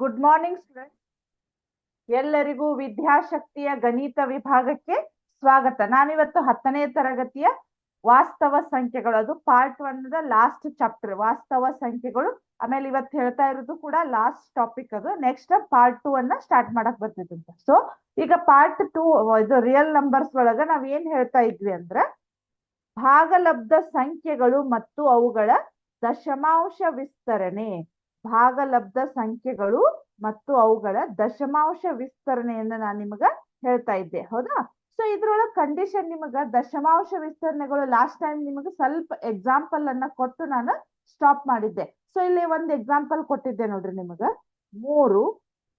Good morning student. ಎಲ್ಲರಿಗೂ ವಿದ್ಯಾಶಕ್ತಿಯ ಗಣಿತ ವಿಭಾಗಕ್ಕೆ ಸ್ವಾಗತ. ನಾನಿವತ್ತು 10ನೇ ತರಗತಿಯ ವಾಸ್ತವ ಸಂಖ್ಯೆಗಳು, ಅದು ಪಾರ್ಟ್ 1 ಲಾಸ್ಟ್ ಚಾಪ್ಟರ್ ವಾಸ್ತವ ಸಂಖ್ಯೆಗಳು. ಆಮೇಲೆ ಇವತ್ತು ಹೇಳ್ತಾ ಇರೋದು ಕೂಡ ಲಾಸ್ಟ್ ಟಾಪಿಕ್. ಅದು ನೆಕ್ಸ್ಟ್ ಪಾರ್ಟ್ 2 ಅನ್ನ ಸ್ಟಾರ್ಟ್ ಮಾಡಕ್ ಬರ್ತಿದ್ದಂತ. ಸೊ ಈಗ ಪಾರ್ಟ್ 2 ಇದು ರಿಯಲ್ ನಂಬರ್ಸ್ ಒಳಗ ನಾವ್ ಏನ್ ಹೇಳ್ತಾ ಇದ್ವಿ ಅಂದ್ರೆ, ಭಾಗಲಬ್ಧ ಸಂಖ್ಯೆಗಳು ಮತ್ತು ಅವುಗಳ ದಶಮಾಂಶ ವಿಸ್ತರಣೆ. ಭಾಗಲಬ್ಧ ಸಂಖ್ಯೆಗಳು ಮತ್ತು ಅವುಗಳ ದಶಮಾಂಶ ವಿಸ್ತರಣೆಯನ್ನ ನಾನು ನಿಮಗ ಹೇಳ್ತಾ ಇದ್ದೆ, ಹೌದಾ? ಸೊ ಇದ್ರೊಳಗೆ ಕಂಡೀಷನ್ ನಿಮಗ ದಶಮಾಂಶ ವಿಸ್ತರಣೆಗಳು ಲಾಸ್ಟ್ ಟೈಮ್ ನಿಮಗೆ ಸ್ವಲ್ಪ ಎಕ್ಸಾಂಪಲ್ ಅನ್ನ ಕೊಟ್ಟು ನಾನು ಸ್ಟಾಪ್ ಮಾಡಿದ್ದೆ. ಸೊ ಇಲ್ಲಿ ಒಂದು ಎಕ್ಸಾಂಪಲ್ ಕೊಟ್ಟಿದ್ದೆ ನೋಡ್ರಿ ನಿಮಗ. 3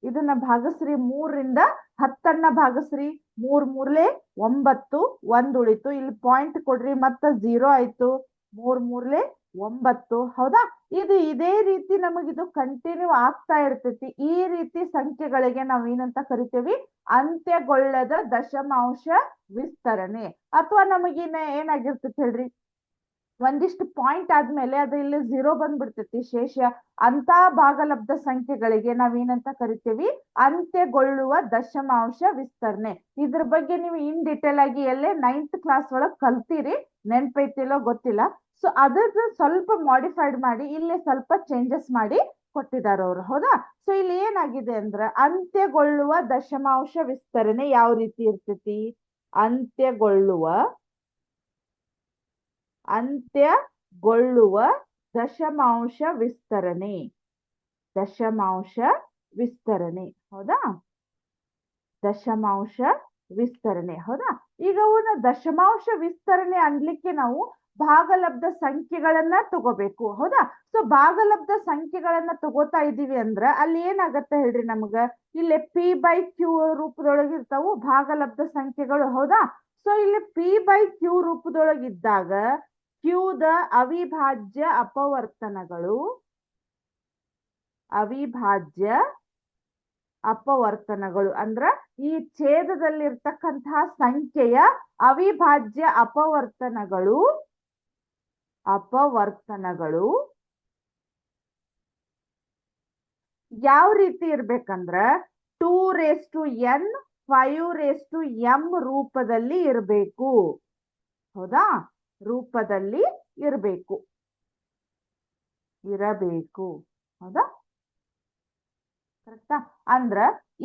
ಇದನ್ನ ಭಾಗಸ್ರಿ, 3ರಿಂದ 10 ಭಾಗಸ್ರಿ, 3 ಮೂರ್ಲೆ 9, 1 ಉಳಿತು. ಇಲ್ಲಿ ಪಾಯಿಂಟ್ ಕೊಡ್ರಿ, ಮತ್ತ 0 ಆಯ್ತು. 3 ಮೂರ್ಲೆ 9, ಹೌದಾ? ಇದು ಇದೇ ರೀತಿ ನಮಗಿದು ಕಂಟಿನ್ಯೂ ಆಗ್ತಾ ಇರ್ತೈತಿ. ಈ ರೀತಿ ಸಂಖ್ಯೆಗಳಿಗೆ ನಾವ್ ಏನಂತ ಕರಿತೇವಿ? ಅಂತ್ಯಗೊಳ್ಳದ ದಶಮಾಂಶ ವಿಸ್ತರಣೆ. ಅಥವಾ ನಮಗಿನ್ನ ಏನಾಗಿರ್ತೈತಿ ಹೇಳ್ರಿ, ಒಂದಿಷ್ಟು ಪಾಯಿಂಟ್ ಆದ್ಮೇಲೆ ಅದು ಇಲ್ಲಿ 0 ಬಂದ್ಬಿಡ್ತೈತಿ ಶೇಷ. ಅಂತ ಭಾಗಲಬ್ಧ ಸಂಖ್ಯೆಗಳಿಗೆ ನಾವೇನಂತ ಕರಿತೇವಿ? ಅಂತ್ಯಗೊಳ್ಳುವ ದಶಮಾಂಶ ವಿಸ್ತರಣೆ. ಇದ್ರ ಬಗ್ಗೆ ನೀವು ಇನ್ ಡಿಟೇಲ್ ಆಗಿ ಎಲ್ಲೇ 9th ಕ್ಲಾಸ್ ಒಳಗ್ ಕಲ್ತೀರಿ, ನೆನ್ಪೈತಿಲ್ಲೋ ಗೊತ್ತಿಲ್ಲ. ಸೊ ಅದ್ರದ್ದು ಸ್ವಲ್ಪ ಮಾಡಿಫೈಡ್ ಮಾಡಿ ಇಲ್ಲಿ ಸ್ವಲ್ಪ ಚೇಂಜಸ್ ಮಾಡಿ ಕೊಟ್ಟಿದಾರ ಅವ್ರು, ಹೌದಾ? ಸೊ ಇಲ್ಲಿ ಏನಾಗಿದೆ ಅಂದ್ರ, ಅಂತ್ಯಗೊಳ್ಳುವ ದಶಮಾಂಶ ವಿಸ್ತರಣೆ ಯಾವ ರೀತಿ ಇರ್ತೈತಿ? ಅಂತ್ಯಗೊಳ್ಳುವ ದಶಮಾಂಶ ವಿಸ್ತರಣೆ. ದಶಮಾಂಶ ವಿಸ್ತರಣೆ, ಹೌದಾ? ದಶಮಾಂಶ ವಿಸ್ತರಣೆ, ಹೌದಾ? ಈಗ ಅವನ ದಶಮಾಂಶ ವಿಸ್ತರಣೆ ಅನ್ಲಿಕ್ಕೆ ನಾವು ಭಾಗಲಬ್ಧ ಸಂಖ್ಯೆಗಳನ್ನ ತಗೋಬೇಕು, ಹೌದಾ? ಸೊ ಭಾಗಲಬ್ಧ ಸಂಖ್ಯೆಗಳನ್ನ ತಗೋತಾ ಇದೀವಿ ಅಂದ್ರ ಅಲ್ಲಿ ಏನಾಗತ್ತೆ ಹೇಳ್ರಿ ನಮಗ? ಇಲ್ಲಿ P/Q ರೂಪದೊಳಗೆ ಇರ್ತಾವು ಭಾಗಲಬ್ಧ ಸಂಖ್ಯೆಗಳು, ಹೌದಾ? ಸೊ ಇಲ್ಲಿ P/Q ರೂಪದೊಳಗಿದ್ದಾಗ ಕ್ಯೂದ ಅವಿಭಾಜ್ಯ ಅಪವರ್ತನಗಳು ಅಂದ್ರ ಈ ಛೇದದಲ್ಲಿರ್ತಕ್ಕಂತಹ ಸಂಖ್ಯೆಯ ಅವಿಭಾಜ್ಯ ಅಪವರ್ತನಗಳು ಯಾವ ರೀತಿ ಇರ್ಬೇಕಂದ್ರ 2n 5m ರೂಪದಲ್ಲಿ ಇರಬೇಕು, ಹೌದಾ? ರೂಪದಲ್ಲಿ ಇರಬೇಕು, ಹೌದಾ? ಕರೆಕ್ಟಾ? ಅಂದ್ರ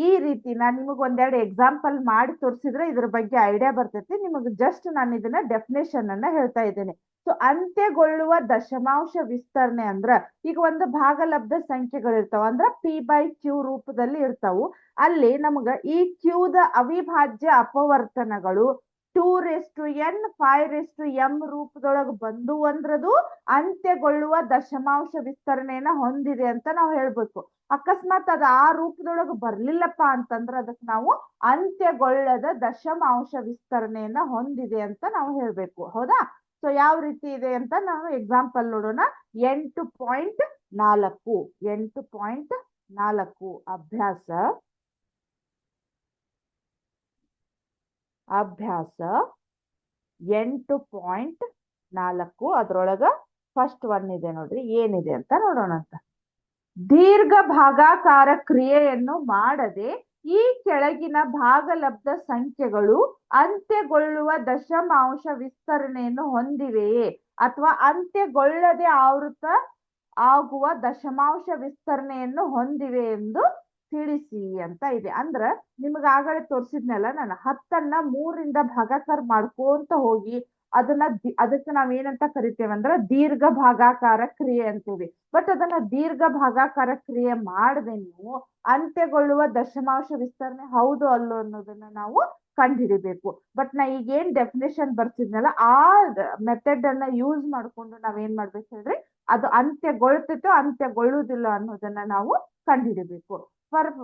ಈ ರೀತಿ ನಾನ್ ನಿಮಗ್ ಒಂದೆರಡು ಎಕ್ಸಾಂಪಲ್ ಮಾಡಿ ತೋರಿಸಿದ್ರೆ ಇದ್ರ ಬಗ್ಗೆ ಐಡಿಯಾ ಬರ್ತೈತಿ ನಿಮಗ್. ಜಸ್ಟ್ ನಾನು ಇದನ್ನ ಡೆಫಿನೇಷನ್ ಅನ್ನ ಹೇಳ್ತಾ ಇದ್ದೇನೆ. ಸೊ ಅಂತ್ಯಗೊಳ್ಳುವ ದಶಮಾಂಶ ವಿಸ್ತರಣೆ ಅಂದ್ರ, ಈಗ ಒಂದು ಭಾಗಲಬ್ಧ ಸಂಖ್ಯೆಗಳು ಇರ್ತಾವ ಅಂದ್ರ P/Q ರೂಪದಲ್ಲಿ ಇರ್ತಾವು. ಅಲ್ಲಿ ನಮಗ ಈ ಕ್ಯೂದ ಅವಿಭಾಜ್ಯ ಅಪವರ್ತನಗಳು 2n 5m ರೂಪದೊಳಗೆ ಬಂದು ಅಂದ್ರದು ಅಂತ್ಯಗೊಳ್ಳುವ ದಶಮಾಂಶ ವಿಸ್ತರಣೆಯನ್ನ ಹೊಂದಿದೆ ಅಂತ ನಾವು ಹೇಳ್ಬೇಕು. ಅಕಸ್ಮಾತ್ ಅದ ಆ ರೂಪದೊಳಗೆ ಬರ್ಲಿಲ್ಲಪ್ಪ ಅಂತಂದ್ರ ಅದಕ್ಕೆ ನಾವು ಅಂತ್ಯಗೊಳ್ಳದ ದಶಮಾಂಶ ವಿಸ್ತರಣೆಯನ್ನ ಹೊಂದಿದೆ ಅಂತ ನಾವು ಹೇಳ್ಬೇಕು, ಹೌದಾ? ಸೊ ಯಾವ ರೀತಿ ಇದೆ ಅಂತ ನಾವು ಎಕ್ಸಾಂಪಲ್ ನೋಡೋಣ. 8.4 ಅಭ್ಯಾಸ 8.4 ಅದ್ರೊಳಗ ಫಸ್ಟ್ ಒನ್ ಇದೆ ನೋಡ್ರಿ, ಏನಿದೆ ಅಂತ ನೋಡೋಣ ಅಂತ. ದೀರ್ಘ ಭಾಗಾಕಾರ ಕ್ರಿಯೆಯನ್ನು ಮಾಡದೆ ಈ ಕೆಳಗಿನ ಭಾಗಲಬ್ಧ ಸಂಖ್ಯೆಗಳು ಅಂತ್ಯಗೊಳ್ಳುವ ದಶಮಾಂಶ ವಿಸ್ತರಣೆಯನ್ನು ಹೊಂದಿವೆಯೇ ಅಥವಾ ಅಂತ್ಯಗೊಳ್ಳದೆ ಆಗುವ ದಶಮಾಂಶ ವಿಸ್ತರಣೆಯನ್ನು ಹೊಂದಿವೆ ಎಂದು ತಿಳಿಸಿ ಅಂತ ಇದೆ. ಅಂದ್ರ ನಿಮ್ಗೆ ಆಗಲೇ ತೋರಿಸಿದ್ನಲ್ಲ ನಾನು, 10ನ್ನ 3ರಿಂದ ಭಾಗಾಕಾರ ಮಾಡ್ಕೊಂತ ಹೋಗಿ ಅದಕ್ಕೆ ನಾವ್ ಏನಂತ ಕರಿತೇವೆ ಅಂದ್ರ ದೀರ್ಘ ಭಾಗಾಕಾರ ಕ್ರಿಯೆ ಅಂತೀವಿ. ಬಟ್ ಅದನ್ನ ದೀರ್ಘ ಭಾಗಾಕಾರ ಕ್ರಿಯೆ ಮಾಡದೆ ನೀವು ಅಂತ್ಯಗೊಳ್ಳುವ ದಶಮಾಂಶ ವಿಸ್ತರಣೆ ಹೌದು ಅಲ್ಲೋ ಅನ್ನೋದನ್ನ ನಾವು ಕಂಡುಹಿಡಿಬೇಕು. ಬಟ್ ನಾ ಈಗ ಏನ್ ಡೆಫಿನೇಷನ್ ಬರ್ತಿದ್ನಲ್ಲ ಆ ಮೆಥಡ್ ಅನ್ನ ಯೂಸ್ ಮಾಡ್ಕೊಂಡು ನಾವೇನ್ ಮಾಡ್ಬೇಕು ಹೇಳ್ರಿ, ಅದು ಅಂತ್ಯಗೊಳ್ತೈತೋ ಅಂತ್ಯಗೊಳ್ಳುವುದಿಲ್ಲ ಅನ್ನೋದನ್ನ ನಾವು ಕಂಡುಹಿಡಿಬೇಕು.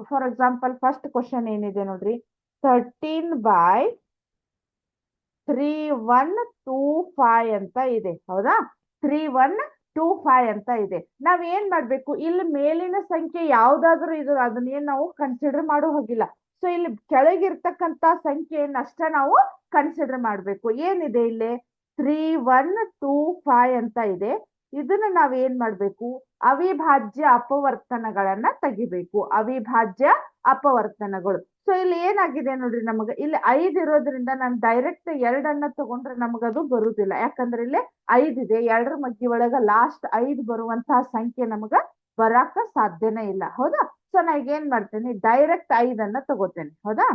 ಫಾರ್ ಎಕ್ಸಾಂಪಲ್ ಫಸ್ಟ್ ಕ್ವಶನ್ ಏನಿದೆ ನೋಡ್ರಿ, 13/3125 ಅಂತ ಇದೆ, ಹೌದಾ? 3125 ಅಂತ ಇದೆ. ನಾವ್ ಏನ್ ಮಾಡ್ಬೇಕು, ಇಲ್ಲಿ ಮೇಲಿನ ಸಂಖ್ಯೆ ಯಾವ್ದಾದ್ರು ಇದು ಅದನ್ನೇನ್ ನಾವು ಕನ್ಸಿಡರ್ ಮಾಡೋ ಹೋಗಿಲ್ಲ. ಸೊ ಇಲ್ಲಿ ಕೆಳಗಿರ್ತಕ್ಕಂತ ಸಂಖ್ಯೆಯನ್ನಷ್ಟ ನಾವು ಕನ್ಸಿಡರ್ ಮಾಡ್ಬೇಕು. ಏನಿದೆ ಇಲ್ಲಿ 3125 ಅಂತ ಇದೆ. ಇದನ್ನ ನಾವೇನ್ ಮಾಡ್ಬೇಕು, ಅವಿಭಾಜ್ಯ ಅಪವರ್ತನಗಳನ್ನ ತೆಗಿಬೇಕು. ಅವಿಭಾಜ್ಯ ಅಪವರ್ತನಗಳು. ಸೊ ಇಲ್ಲಿ ಏನಾಗಿದೆ ನೋಡ್ರಿ, ನಮಗ ಇಲ್ಲಿ 5 ಇರೋದ್ರಿಂದ ನಾನು ಡೈರೆಕ್ಟ್ 2 ತಗೊಂಡ್ರೆ ನಮಗದು ಬರುದಿಲ್ಲ. ಯಾಕಂದ್ರೆ ಇಲ್ಲಿ 5 ಇದೆ, 2 ಮಧ್ಯೆ ಒಳಗ ಲಾಸ್ಟ್ 5 ಬರುವಂತಹ ಸಂಖ್ಯೆ ನಮಗ ಬರಾಕ ಸಾಧ್ಯನೇ ಇಲ್ಲ. ಹೌದಾ? ಸೊ ನಾ ಈಗ ಏನ್ ಮಾಡ್ತೇನೆ, ಡೈರೆಕ್ಟ್ 5 ತಗೋತೇನೆ. ಹೌದಾ?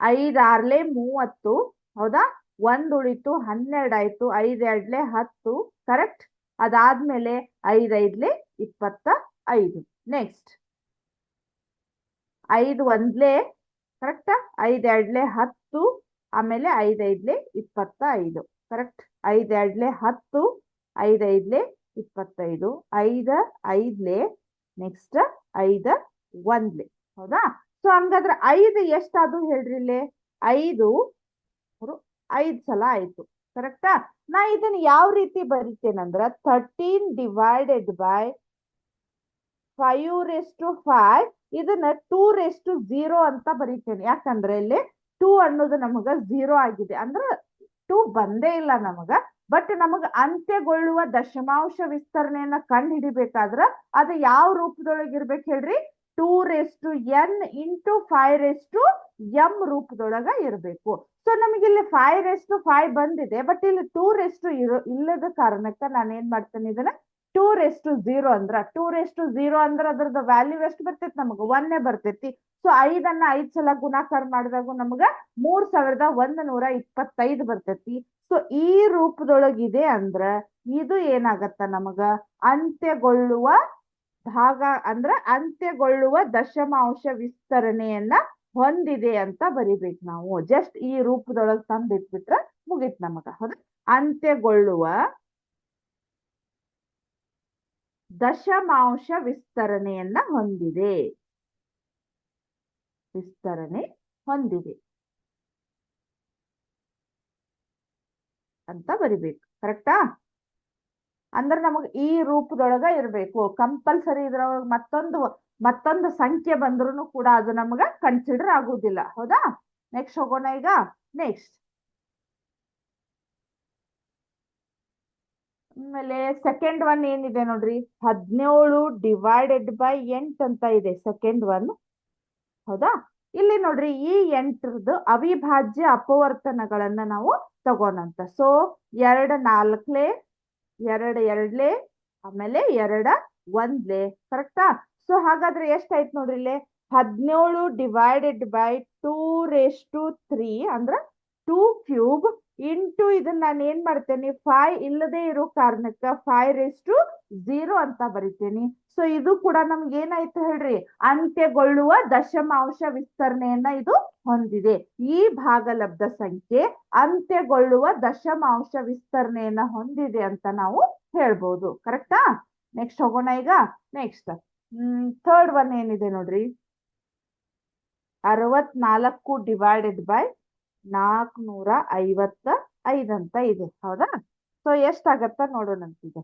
5 6 30. ಹೌದಾ? 1 ಉಳಿತು, 12 ಆಯ್ತು, 5 2 10. ಕರೆಕ್ಟ್. ಅದಾದ್ಮೇಲೆ 5 5 25. ನೆಕ್ಸ್ಟ್ 5 1 ಕರೆಕ್ಟ್, 5 2 10, ಆಮೇಲೆ 5 5 25. ಕರೆಕ್ಟ್. 5 2 10, 5 5 25, 5 5 ನೆಕ್ಸ್ಟ್ 5 1. ಹೌದಾ? ಸೊ ಹಂಗಾದ್ರೆ 5 ಎಷ್ಟಾದ್ರು ಹೇಳ್ರಿ ಇಲ್ಲಿ? 5 ಸಲ ಆಯ್ತು. ಕರೆಕ್ಟಾ? ನಾ ಇದನ್ನ ಯಾವ ರೀತಿ ಬರಿತೇನಂದ್ರ 13 ಡಿವೈಡೆಡ್ ಬೈ 5/5 ಇದನ್ನ 2/0 ಅಂತ ಬರಿತೇನೆ. ಯಾಕಂದ್ರೆ ಇಲ್ಲಿ 2 ಅನ್ನೋದು ನಮಗ 0 ಆಗಿದೆ, ಅಂದ್ರ 2 ಬಂದೇ ಇಲ್ಲ ನಮಗ. ಬಟ್ ನಮಗ ಅಂತ್ಯಗೊಳ್ಳುವ ದಶಮಾಂಶ ವಿಸ್ತರಣೆಯನ್ನ ಕಂಡು ಹಿಡಿಬೇಕಾದ್ರ ಅದು ಯಾವ ರೂಪದೊಳಗೆ ಇರ್ಬೇಕು ಹೇಳ್ರಿ? 2n ಇಂಟು 5m ರೂಪದೊಳಗ ಇರಬೇಕು. ಸೊ ನಮಗಿಲ್ಲಿ 5/5 ಬಂದಿದೆ, ಬಟ್ ಇಲ್ಲಿ 2 ಇಲ್ಲದ ಕಾರಣಕ್ಕ ನಾನು ಏನ್ ಮಾಡ್ತೇನೆ, ಇದನ್ನ 2/0 ಅಂದ್ರ 2/0 ಅಂದ್ರ ಅದ್ರದ್ದು ವ್ಯಾಲ್ಯೂ ಎಷ್ಟು ಬರ್ತೈತಿ? ನಮಗ 1 ಬರ್ತೈತಿ. ಸೊ 5 ಸಲ ಗುಣಾಕಾರ ಮಾಡಿದಾಗ ನಮಗ 3125 ಬರ್ತೈತಿ. ಸೊ ಈ ರೂಪದೊಳಗಿದೆ ಅಂದ್ರ ಇದು ಏನಾಗತ್ತ ನಮಗ? ಅಂತ್ಯಗೊಳ್ಳುವ ಭಾಗ ಅಂದ್ರ ಅಂತ್ಯಗೊಳ್ಳುವ ದಶಮಾಂಶ ವಿಸ್ತರಣೆಯನ್ನ ಹೊಂದಿದೆ ಅಂತ ಬರಿಬೇಕು ನಾವು. ಜಸ್ಟ್ ಈ ರೂಪದೊಳಗೆ ತಂದಿಟ್ಬಿಟ್ರೆ ಮುಗೀತ್ ನಮಗ. ಹೌದಾ? ಅಂತ್ಯಗೊಳ್ಳುವ ದಶಮಾಂಶ ವಿಸ್ತರಣೆಯನ್ನ ಹೊಂದಿದೆ. ವಿಸ್ತರಣೆ ಹೊಂದಿದೆ ಅಂತ ಬರಿಬೇಕು. ಕರೆಕ್ಟಾ? ಅಂದ್ರೆ ನಮಗ್ ಈ ರೂಪದೊಳಗ ಇರ್ಬೇಕು. ಕಂಪಲ್ಸರಿ ಇದ್ರೊಳಗ ಮತ್ತೊಂದು ಸಂಖ್ಯೆ ಬಂದ್ರು ಕೂಡ ಅದು ನಮಗ ಕನ್ಸಿಡರ್ ಆಗುದಿಲ್ಲ. ಹೌದಾ? ನೆಕ್ಸ್ಟ್ ಹೋಗೋಣ ಈಗ. ನೆಕ್ಸ್ಟ್ ಆಮೇಲೆ ಸೆಕೆಂಡ್ ಒನ್ ಏನಿದೆ ನೋಡ್ರಿ, 17 ಡಿವೈಡೆಡ್ ಬೈ 8 ಅಂತ ಇದೆ ಸೆಕೆಂಡ್ ಒನ್. ಹೌದಾ? ಇಲ್ಲಿ ನೋಡ್ರಿ, ಈ 8ರದ್ದು ಅವಿಭಾಜ್ಯ ಅಪವರ್ತನಗಳನ್ನ ನಾವು ತಗೋಣಂತ. ಸೊ 2 4 2 2 ಆಮೇಲೆ 2 1. ಕರೆಕ್ಟಾ? ಸೊ ಹಾಗಾದ್ರೆ ಎಷ್ಟಾಯ್ತು ನೋಡ್ರಿ ಇಲ್ಲಿ? 17 ಡಿವೈಡೆಡ್ ಬೈ 2/3 ಅಂದ್ರ 2³ ಇಂಟು ಇದನ್ನ ನಾನು ಏನ್ ಮಾಡ್ತೇನೆ, 5 ಇಲ್ಲದೆ ಇರೋ ಕಾರಣಕ್ಕ 5/0 ಅಂತ ಬರಿತೇನೆ. ಸೊ ಇದು ಕೂಡ ನಮ್ಗೆ ಏನಾಯ್ತು ಹೇಳ್ರಿ? ಅಂತ್ಯಗೊಳ್ಳುವ ದಶಮಾಂಶ ವಿಸ್ತರಣೆಯನ್ನ ಇದು ಹೊಂದಿದೆ. ಈ ಭಾಗಲಬ್ಧ ಸಂಖ್ಯೆ ಅಂತ್ಯಗೊಳ್ಳುವ ದಶಮಾಂಶ ವಿಸ್ತರಣೆಯನ್ನ ಹೊಂದಿದೆ ಅಂತ ನಾವು ಹೇಳ್ಬೋದು. ಕರೆಕ್ಟಾ? ನೆಕ್ಸ್ಟ್ ಹೋಗೋಣ ಈಗ. ನೆಕ್ಸ್ಟ್ ಥರ್ಡ್ ಒನ್ ಏನಿದೆ ನೋಡ್ರಿ, 64 ಡಿವೈಡೆಡ್ ಬೈ 455 ಅಂತ ಇದೆ. ಹೌದಾ? ಸೊ ಎಷ್ಟಾಗತ್ತ ನೋಡೋಣಂತೀಗ.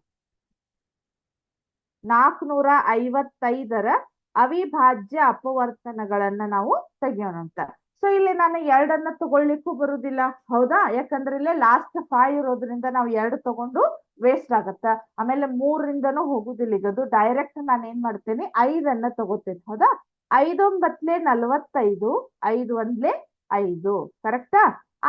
455ರ ಅವಿಭಾಜ್ಯ ಅಪವರ್ತನಗಳನ್ನ ನಾವು ತೆಗಿಯೋಣಂತ. ಸೊ ಇಲ್ಲಿ ನಾನು 2 ತಗೊಳ್ಳಿಕ್ಕೂ ಬರುದಿಲ್ಲ. ಹೌದಾ? ಯಾಕಂದ್ರೆ ಇಲ್ಲಿ ಲಾಸ್ಟ್ 5 ಇರೋದ್ರಿಂದ ನಾವು 2 ತಗೊಂಡು ವೇಸ್ಟ್ ಆಗತ್ತ. ಆಮೇಲೆ 3ರಿಂದನೂ ಹೋಗುದಿಲ್ಲ ಈಗದು. ಡೈರೆಕ್ಟ್ ನಾನು ಏನ್ ಮಾಡ್ತೇನೆ, 5 ತಗೋತೇನೆ. ಹೌದಾ? 5 9 45, 5 1 5. ಕರೆಕ್ಟಾ?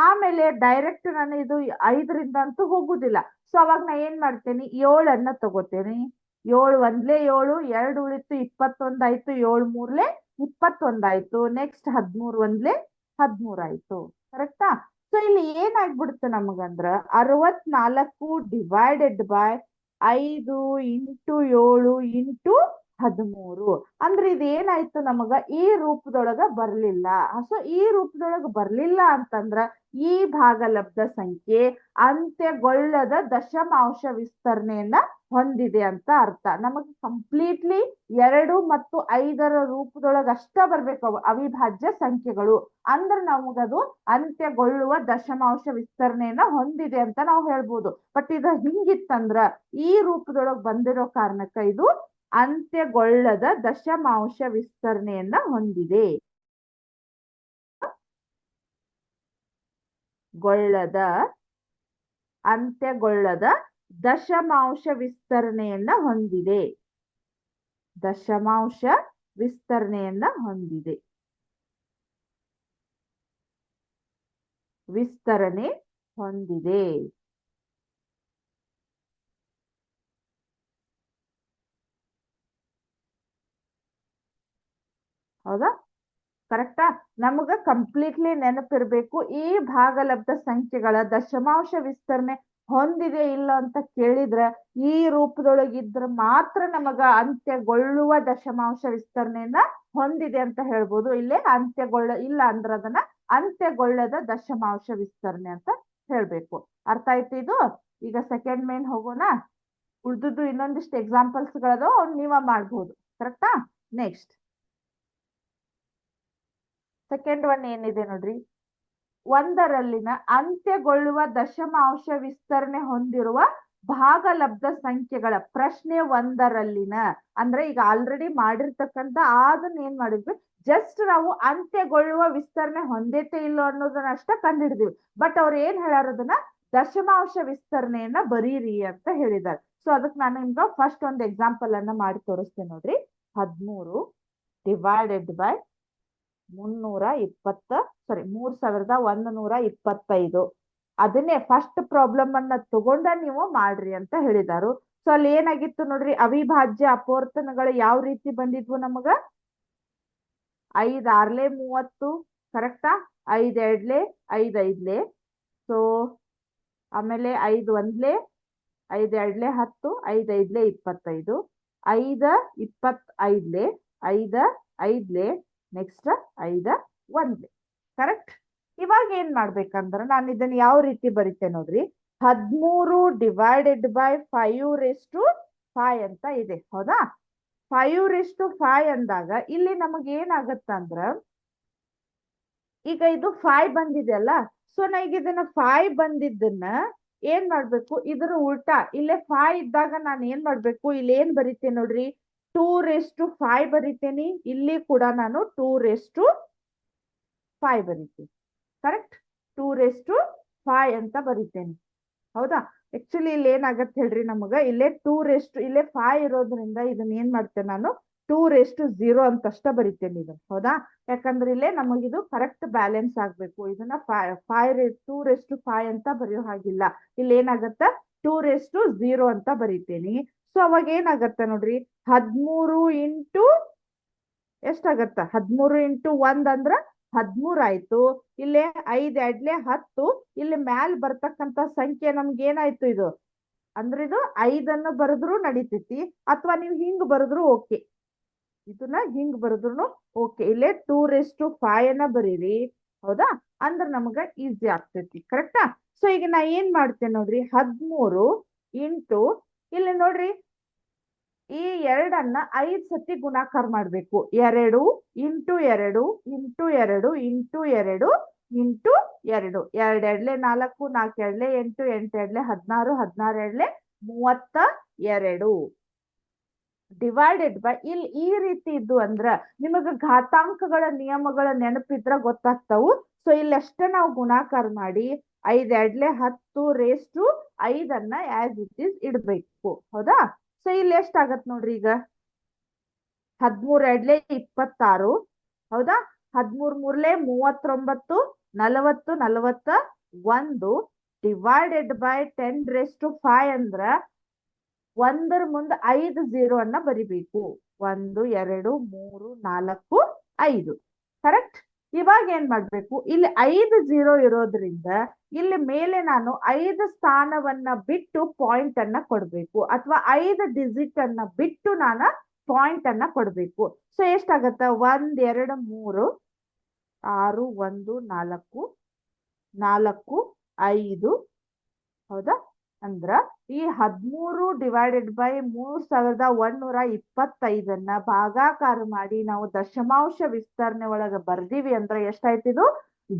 ಆಮೇಲೆ ಡೈರೆಕ್ಟ್ ನಾನು ಇದು 5ರಿಂದ ಅಂತೂ ಹೋಗುದಿಲ್ಲ. ಸೊ ಅವಾಗ ನಾ ಏನ್ ಮಾಡ್ತೇನೆ, 7 ತಗೋತೇನೆ. 7 1 7, 2 ಉಳಿತು 21 ಆಯ್ತು, 7 3 21 ಆಯ್ತು. ನೆಕ್ಸ್ಟ್ 13 1 13 ಆಯ್ತು. ಕರೆಕ್ಟಾ? ಸೊ ಇಲ್ಲಿ ಏನಾಗ್ಬಿಡುತ್ತೆ ನಮಗಂದ್ರ 64 ಡಿವೈಡೆಡ್ ಬೈ 5 ಇಂಟು 7 ಇಂಟು 13 ಅಂದ್ರೆ ಇದು ಏನಾಯ್ತು ನಮಗ? ಈ ರೂಪದೊಳಗ ಬರ್ಲಿಲ್ಲ. ಸೊ ಈ ರೂಪದೊಳಗ ಬರ್ಲಿಲ್ಲ ಅಂತಂದ್ರ ಈ ಭಾಗಲಬ್ಧ ಸಂಖ್ಯೆ ಅಂತ್ಯಗೊಳ್ಳದ ದಶಮಾಂಶ ವಿಸ್ತರಣೆಯನ್ನ ಹೊಂದಿದೆ ಅಂತ ಅರ್ಥ. ನಮಗೆ ಕಂಪ್ಲೀಟ್ಲಿ 2 ಮತ್ತು 5ರ ರೂಪದೊಳಗ ಅಷ್ಟ ಬರ್ಬೇಕು ಅವಿಭಾಜ್ಯ ಸಂಖ್ಯೆಗಳು. ಅಂದ್ರೆ ನಮಗದು ಅಂತ್ಯಗೊಳ್ಳುವ ದಶಮಾಂಶ ವಿಸ್ತರಣೆಯನ್ನ ಹೊಂದಿದೆ ಅಂತ ನಾವು ಹೇಳ್ಬೋದು. ಬಟ್ ಇದು ಹಿಂಗಿತ್ತಂದ್ರ ಈ ರೂಪದೊಳಗ ಬಂದಿರೋ ಕಾರಣಕ್ಕ ಇದು ಅಂತ್ಯಗೊಳ್ಳದ ದಶಮಾಂಶ ವಿಸ್ತರಣೆಯನ್ನ ಹೊಂದಿದೆ. ಅಂತ್ಯಗೊಳ್ಳದ ದಶಮಾಂಶ ವಿಸ್ತರಣೆಯನ್ನ ಹೊಂದಿದೆ. ದಶಮಾಂಶ ವಿಸ್ತರಣೆಯನ್ನ ಹೊಂದಿದೆ. ವಿಸ್ತರಣೆ ಹೊಂದಿದೆ. ಹೌದಾ? ಕರೆಕ್ಟಾ? ನಮಗ ಕಂಪ್ಲೀಟ್ಲಿ ನೆನಪಿರ್ಬೇಕು, ಈ ಭಾಗಲಬ್ಧ ಸಂಖ್ಯೆಗಳ ದಶಮಾಂಶ ವಿಸ್ತರಣೆ ಹೊಂದಿದೆ ಇಲ್ಲ ಅಂತ ಕೇಳಿದ್ರೆ ಈ ರೂಪದೊಳಗಿದ್ರೆ ಮಾತ್ರ ನಮಗ ಅಂತ್ಯಗೊಳ್ಳುವ ದಶಮಾಂಶ ವಿಸ್ತರಣೆಯನ್ನ ಹೊಂದಿದೆ ಅಂತ ಹೇಳ್ಬೋದು. ಇಲ್ಲೇ ಇಲ್ಲ ಅಂದ್ರೆ ಅದನ್ನ ಅಂತ್ಯಗೊಳ್ಳದ ದಶಮಾಂಶ ವಿಸ್ತರಣೆ ಅಂತ ಹೇಳ್ಬೇಕು. ಅರ್ಥ ಆಯ್ತು ಇದು? ಈಗ ಸೆಕೆಂಡ್ ಮೇನ್ ಹೋಗೋಣ. ಉಳಿದುದು ಇನ್ನೊಂದಿಷ್ಟು ಎಕ್ಸಾಂಪಲ್ಸ್ ಗಳದು ನೀವ ಮಾಡ್ಬೋದು. ಕರೆಕ್ಟಾ? ನೆಕ್ಸ್ಟ್ ಸೆಕೆಂಡ್ ಒನ್ ಏನಿದೆ ನೋಡ್ರಿ, ಒಂದರಲ್ಲಿನ ಅಂತ್ಯಗೊಳ್ಳುವ ದಶಮಾಂಶ ವಿಸ್ತರಣೆ ಹೊಂದಿರುವ ಭಾಗಲಬ್ಧ ಸಂಖ್ಯೆಗಳ ಪ್ರಶ್ನೆ ಒಂದರಲ್ಲಿನ ಅಂದ್ರೆ ಈಗ ಆಲ್ರೆಡಿ ಮಾಡಿರ್ತಕ್ಕಂಥ ಅದನ್ನ ಏನ್ ಮಾಡಿದ್ವಿ, ಜಸ್ಟ್ ನಾವು ಅಂತ್ಯಗೊಳ್ಳುವ ವಿಸ್ತರಣೆ ಹೊಂದೈತೆ ಇಲ್ಲೋ ಅನ್ನೋದನ್ನ ಅಷ್ಟ ಕಂಡಿಡಿದ್ವಿ. ಬಟ್ ಅವ್ರು ಏನ್ ಹೇಳ್ಯಾರ, ಅದನ್ನ ದಶಮಾಂಶ ವಿಸ್ತರಣೆಯನ್ನ ಬರೀರಿ ಅಂತ ಹೇಳಿದ್ದಾರೆ. ಸೊ ಅದಕ್ಕೆ ನಾನು ನಿಮ್ಗೆ ಫಸ್ಟ್ ಒಂದು ಎಕ್ಸಾಂಪಲ್ ಅನ್ನ ಮಾಡಿ ತೋರಿಸ್ತೇನೆ ನೋಡ್ರಿ. 13 ಡಿವೈಡೆಡ್ ಬೈ 3125 ಅದನ್ನೇ ಫಸ್ಟ್ ಪ್ರಾಬ್ಲಮ್ ಅನ್ನ ತಗೊಂಡ ನೀವು ಮಾಡ್ರಿ ಅಂತ ಹೇಳಿದಾರು. ಸೊ ಅಲ್ಲಿ ಏನಾಗಿತ್ತು ನೋಡ್ರಿ, ಅವಿಭಾಜ್ಯ ಅಪವರ್ತನಗಳು ಯಾವ ರೀತಿ ಬಂದಿದ್ವು ನಮಗ? 5 6 30, ಕರೆಕ್ಟಾ? 5 2 5 5. ಸೊ ಆಮೇಲೆ 5 1 5 2 10, 5 5 25, 5 25, 5 5, ನೆಕ್ಸ್ಟ್ 5 1. ಕರೆಕ್ಟ್? ಇವಾಗ ಏನ್ ಮಾಡ್ಬೇಕಂದ್ರ ನಾನು ಇದನ್ನ ಯಾವ ರೀತಿ ಬರಿತೆ ನೋಡ್ರಿ, 13 ಡಿವೈಡೆಡ್ ಬೈ 5/5 ಅಂತ ಇದೆ. ಹೌದಾ? 5/5 ಅಂದಾಗ ಇಲ್ಲಿ ನಮಗ್ ಏನಾಗತ್ತಂದ್ರ, ಈಗ ಇದು 5 ಬಂದಿದೆ ಅಲ್ಲ, ಸೊ ನಾ ಈಗ ಇದನ್ನ 5 ಬಂದಿದ್ದನ್ನ ಏನ್ ಮಾಡ್ಬೇಕು, ಇದ್ರ ಉಲ್ಟಾ ಇಲ್ಲೇ 5 ಇದ್ದಾಗ ನಾನು ಏನ್ ಮಾಡ್ಬೇಕು, ಇಲ್ಲಿ ಏನ್ ಬರಿತೇನೆ ನೋಡ್ರಿ, 2/5 ಬರಿತೇನಿ. ಇಲ್ಲಿ ಕೂಡ ನಾನು 2/5 ಬರಿತೀನಿ. ಕರೆಕ್ಟ್? 2/5 ಅಂತ ಬರಿತೇನೆ. ಹೌದಾ? ಆಕ್ಚುಲಿ ಇಲ್ಲಿ ಏನಾಗತ್ತೆ ಹೇಳ್ರಿ, ನಮಗ ಇಲ್ಲೇ 5 ಇರೋದ್ರಿಂದ ಇದನ್ನ ಏನ್ ಮಾಡ್ತೇನೆ ನಾನು 2/0 ಅಂತ ಅಷ್ಟ ಬರಿತೇನೆ ಇದನ್ನ. ಹೌದಾ? ಯಾಕಂದ್ರೆ ಇಲ್ಲೇ ನಮಗಿದು ಕರೆಕ್ಟ್ ಬ್ಯಾಲೆನ್ಸ್ ಆಗ್ಬೇಕು. ಇದನ್ನ 2/5 ಅಂತ ಬರೆಯೋ ಹಾಗಿಲ್ಲ. ಇಲ್ಲಿ ಏನಾಗತ್ತ 2/0 ಅಂತ ಬರಿತೇನಿ. ಸೊ ಅವಾಗ ಏನಾಗತ್ತ ನೋಡ್ರಿ, 13 ಇಂಟು ಎಷ್ಟಾಗತ್ತ, 13 ಇಂಟು 1 ಅಂದ್ರ 13 ಆಯ್ತು. ಇಲ್ಲೇ 5 2 10, ಇಲ್ಲಿ ಮ್ಯಾಲ್ ಬರ್ತಕ್ಕಂತ ಸಂಖ್ಯೆ ನಮ್ಗೆ ಏನಾಯ್ತು ಇದು ಅಂದ್ರೆ ಇದು 5 ಬರೆದ್ರು ನಡೀತೈತಿ, ಅಥವಾ ನೀವು ಹಿಂಗ್ ಬರೆದ್ರು ಓಕೆ. ಇದನ್ನ ಹಿಂಗ್ ಬರೆದ್ರು ಓಕೆ. ಇಲ್ಲೇ 2/5 ಅನ್ನ ಬರೀರಿ. ಹೌದಾ? ಅಂದ್ರ ನಮಗ ಈಸಿ ಆಗ್ತೈತಿ. ಕರೆಕ್ಟಾ? ಸೊ ಈಗ ನಾ ಏನ್ ಮಾಡ್ತೇನೆ ನೋಡ್ರಿ, 13 ಇಂಟು ಇಲ್ಲಿ ನೋಡ್ರಿ, ಈ 2 5 ಸತಿ ಗುಣಾಕಾರ ಮಾಡ್ಬೇಕು. 2 into 2 into 2 into 2 into 2. 2 2 4, 4 2 8, 8 2 16, 16 2 32 divided by ಇಲ್ಲಿ ಈ ರೀತಿ ಇದ್ದು ಅಂದ್ರ ನಿಮಗ ಘಾತಾಂಕಗಳ ನಿಯಮಗಳ ನೆನಪಿದ್ರ ಗೊತ್ತಾಗ್ತಾವು. ಸೊ ಇಲ್ಲಿ ಅಷ್ಟೇ ನಾವು ಗುಣಾಕಾರ ಮಾಡಿ 5 2 10 ಅನ್ನ ಆಸ್ ಇಟ್ ಈಸ್ ಇಡ್ಬೇಕು. ಹೌದಾ? ಸೊ ಇಲ್ಲಿ ಎಷ್ಟಾಗತ್ ನೋಡ್ರಿ, ಈಗ 13 2 26. ಹೌದಾ? 13 3 39, 40 41 ಡಿವೈಡೆಡ್ ಬೈ 10/5 ಅಂದ್ರ 1 ಮುಂದೆ 5 0 ಅನ್ನ ಬರಿಬೇಕು. 1 2 3 4 5. ಕರೆಕ್ಟ್? ಇವಾಗ ಏನ್ ಮಾಡ್ಬೇಕು, ಇಲ್ಲಿ 5 0 ಇರೋದ್ರಿಂದ ಇಲ್ಲಿ ಮೇಲೆ ನಾನು 5 ಸ್ಥಾನವನ್ನ ಬಿಟ್ಟು ಪಾಯಿಂಟ್ ಅನ್ನ ಕೊಡ್ಬೇಕು, ಅಥವಾ 5 ಡಿಜಿಟ್ ಅನ್ನ ಬಿಟ್ಟು ನಾನು ಪಾಯಿಂಟ್ ಅನ್ನ ಕೊಡ್ಬೇಕು. ಸೊ ಎಷ್ಟಾಗತ್ತ, 1 2 3 6 1 4 4 5. ಹೌದಾ? ಅಂದ್ರ ಈ 13 ಡಿವೈಡೆಡ್ ಬೈ 3125 ಭಾಗಾಕಾರ ಮಾಡಿ ನಾವು ದಶಮಾಂಶ ವಿಸ್ತರಣೆ ಒಳಗ ಬರ್ದೀವಿ ಅಂದ್ರೆ ಎಷ್ಟಾಯ್ತು, ಇದು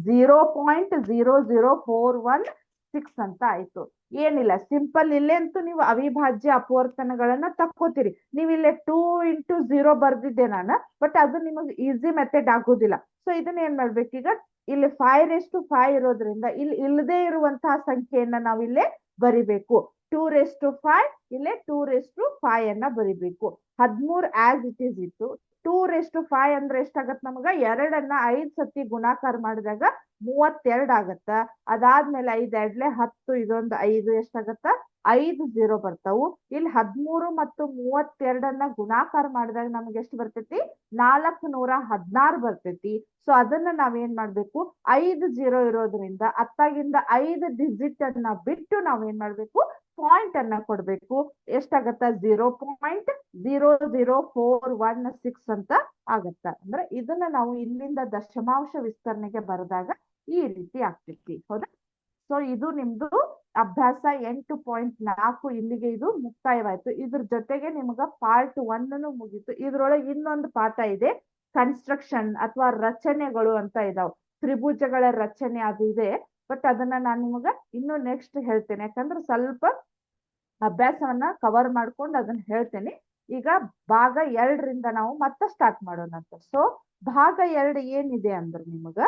0.00416 ಅಂತ ಆಯ್ತು. ಏನಿಲ್ಲ, ಸಿಂಪಲ್. ಇಲ್ಲೇ ಅಂತೂ ನೀವು ಅವಿಭಾಜ್ಯ ಅಪವರ್ತನಗಳನ್ನ ತಕ್ಕೋತೀರಿ. ನೀವು ಇಲ್ಲೇ 2 ಇಂಟು 0 ಬರ್ದಿದ್ದೆ ನಾನು, ಬಟ್ ಅದು ನಿಮಗೆ ಈಸಿ ಮೆಥಡ್ ಆಗೋದಿಲ್ಲ. ಸೊ ಇದನ್ನ ಏನ್ ಮಾಡ್ಬೇಕೀಗ, ಇಲ್ಲಿ 5/5 ಇರೋದ್ರಿಂದ ಇಲ್ಲಿ ಇಲ್ಲದೆ ಇರುವಂತಹ ಸಂಖ್ಯೆಯನ್ನ ನಾವು ಇಲ್ಲೇ ಬರಿಬೇಕು. 2/5 ಇಲ್ಲೇ 2/5 ಅನ್ನ ಬರಿಬೇಕು. 13 ಆಸ್ ಇಟ್ ಈಸ್ ಇತ್ತು. 2/5 ಅಂದ್ರೆ ಎಷ್ಟಾಗತ್ ನಮಗ? 2ಅನ್ನ 5 ಸತಿ ಗುಣಾಕಾರ ಮಾಡಿದಾಗ 32 ಆಗತ್ತ. ಅದಾದ್ಮೇಲೆ 5 ಎರಡ್ಲೆ 10, ಇದೊಂದು 5 ಎಷ್ಟಾಗತ್ತ? 5 0 ಬರ್ತಾವು. ಇಲ್ಲಿ 13 ಮತ್ತು 32ಅನ್ನ ಗುಣಾಕಾರ ಮಾಡಿದಾಗ ನಮ್ಗೆ ಎಷ್ಟು ಬರ್ತೈತಿ? 416 ಬರ್ತೈತಿ. ಸೊ ಅದನ್ನ ನಾವೇನ್ ಮಾಡ್ಬೇಕು? 5 0 ಇರೋದ್ರಿಂದ ಅತ್ತಾಗಿಂದ 5 ಡಿಜಿಟ್ ಅನ್ನ ಬಿಟ್ಟು ನಾವೇನ್ ಮಾಡ್ಬೇಕು? ಪಾಯಿಂಟ್ ಅನ್ನ ಕೊಡ್ಬೇಕು. ಎಷ್ಟಾಗತ್ತ? 0.00416 ಅಂತ ಆಗತ್ತ. ಅಂದ್ರೆ ಇದನ್ನ ನಾವು ಇಲ್ಲಿಂದ ದಶಮಾಂಶ ವಿಸ್ತರಣೆಗೆ ಬರೆದಾಗ ಈ ರೀತಿ ಆಗ್ತೈತಿ. ಹೌದಾ? ಸೊ ಇದು ನಿಮ್ದು ಅಭ್ಯಾಸ 8.4 ಇಲ್ಲಿಗೆ ಇದು ಮುಕ್ತಾಯವಾಯ್ತು. ಇದ್ರ ಜೊತೆಗೆ ನಿಮಗ ಪಾರ್ಟ್ 1 ಮುಗೀತು. ಇದ್ರೊಳಗೆ ಇನ್ನೊಂದು ಪಾಠ ಇದೆ, ಕನ್ಸ್ಟ್ರಕ್ಷನ್ ಅಥವಾ ರಚನೆಗಳು ಅಂತ ಇದಾವ್. ತ್ರಿಭುಜಗಳ ರಚನೆ ಅದು ಇದೆ. ಬಟ್ ಅದನ್ನ ನಾನು ನಿಮಗ ಇನ್ನು ನೆಕ್ಸ್ಟ್ ಹೇಳ್ತೇನೆ. ಯಾಕಂದ್ರೆ ಸ್ವಲ್ಪ ಅಭ್ಯಾಸವನ್ನ ಕವರ್ ಮಾಡ್ಕೊಂಡು ಅದನ್ನ ಹೇಳ್ತೇನೆ. ಈಗ ಭಾಗ 2ರಿಂದ ನಾವು ಮತ್ತೆ ಸ್ಟಾರ್ಟ್ ಮಾಡೋಣಂತ. ಸೊ ಭಾಗ 2 ಏನಿದೆ ಅಂದ್ರೆ ನಿಮಗ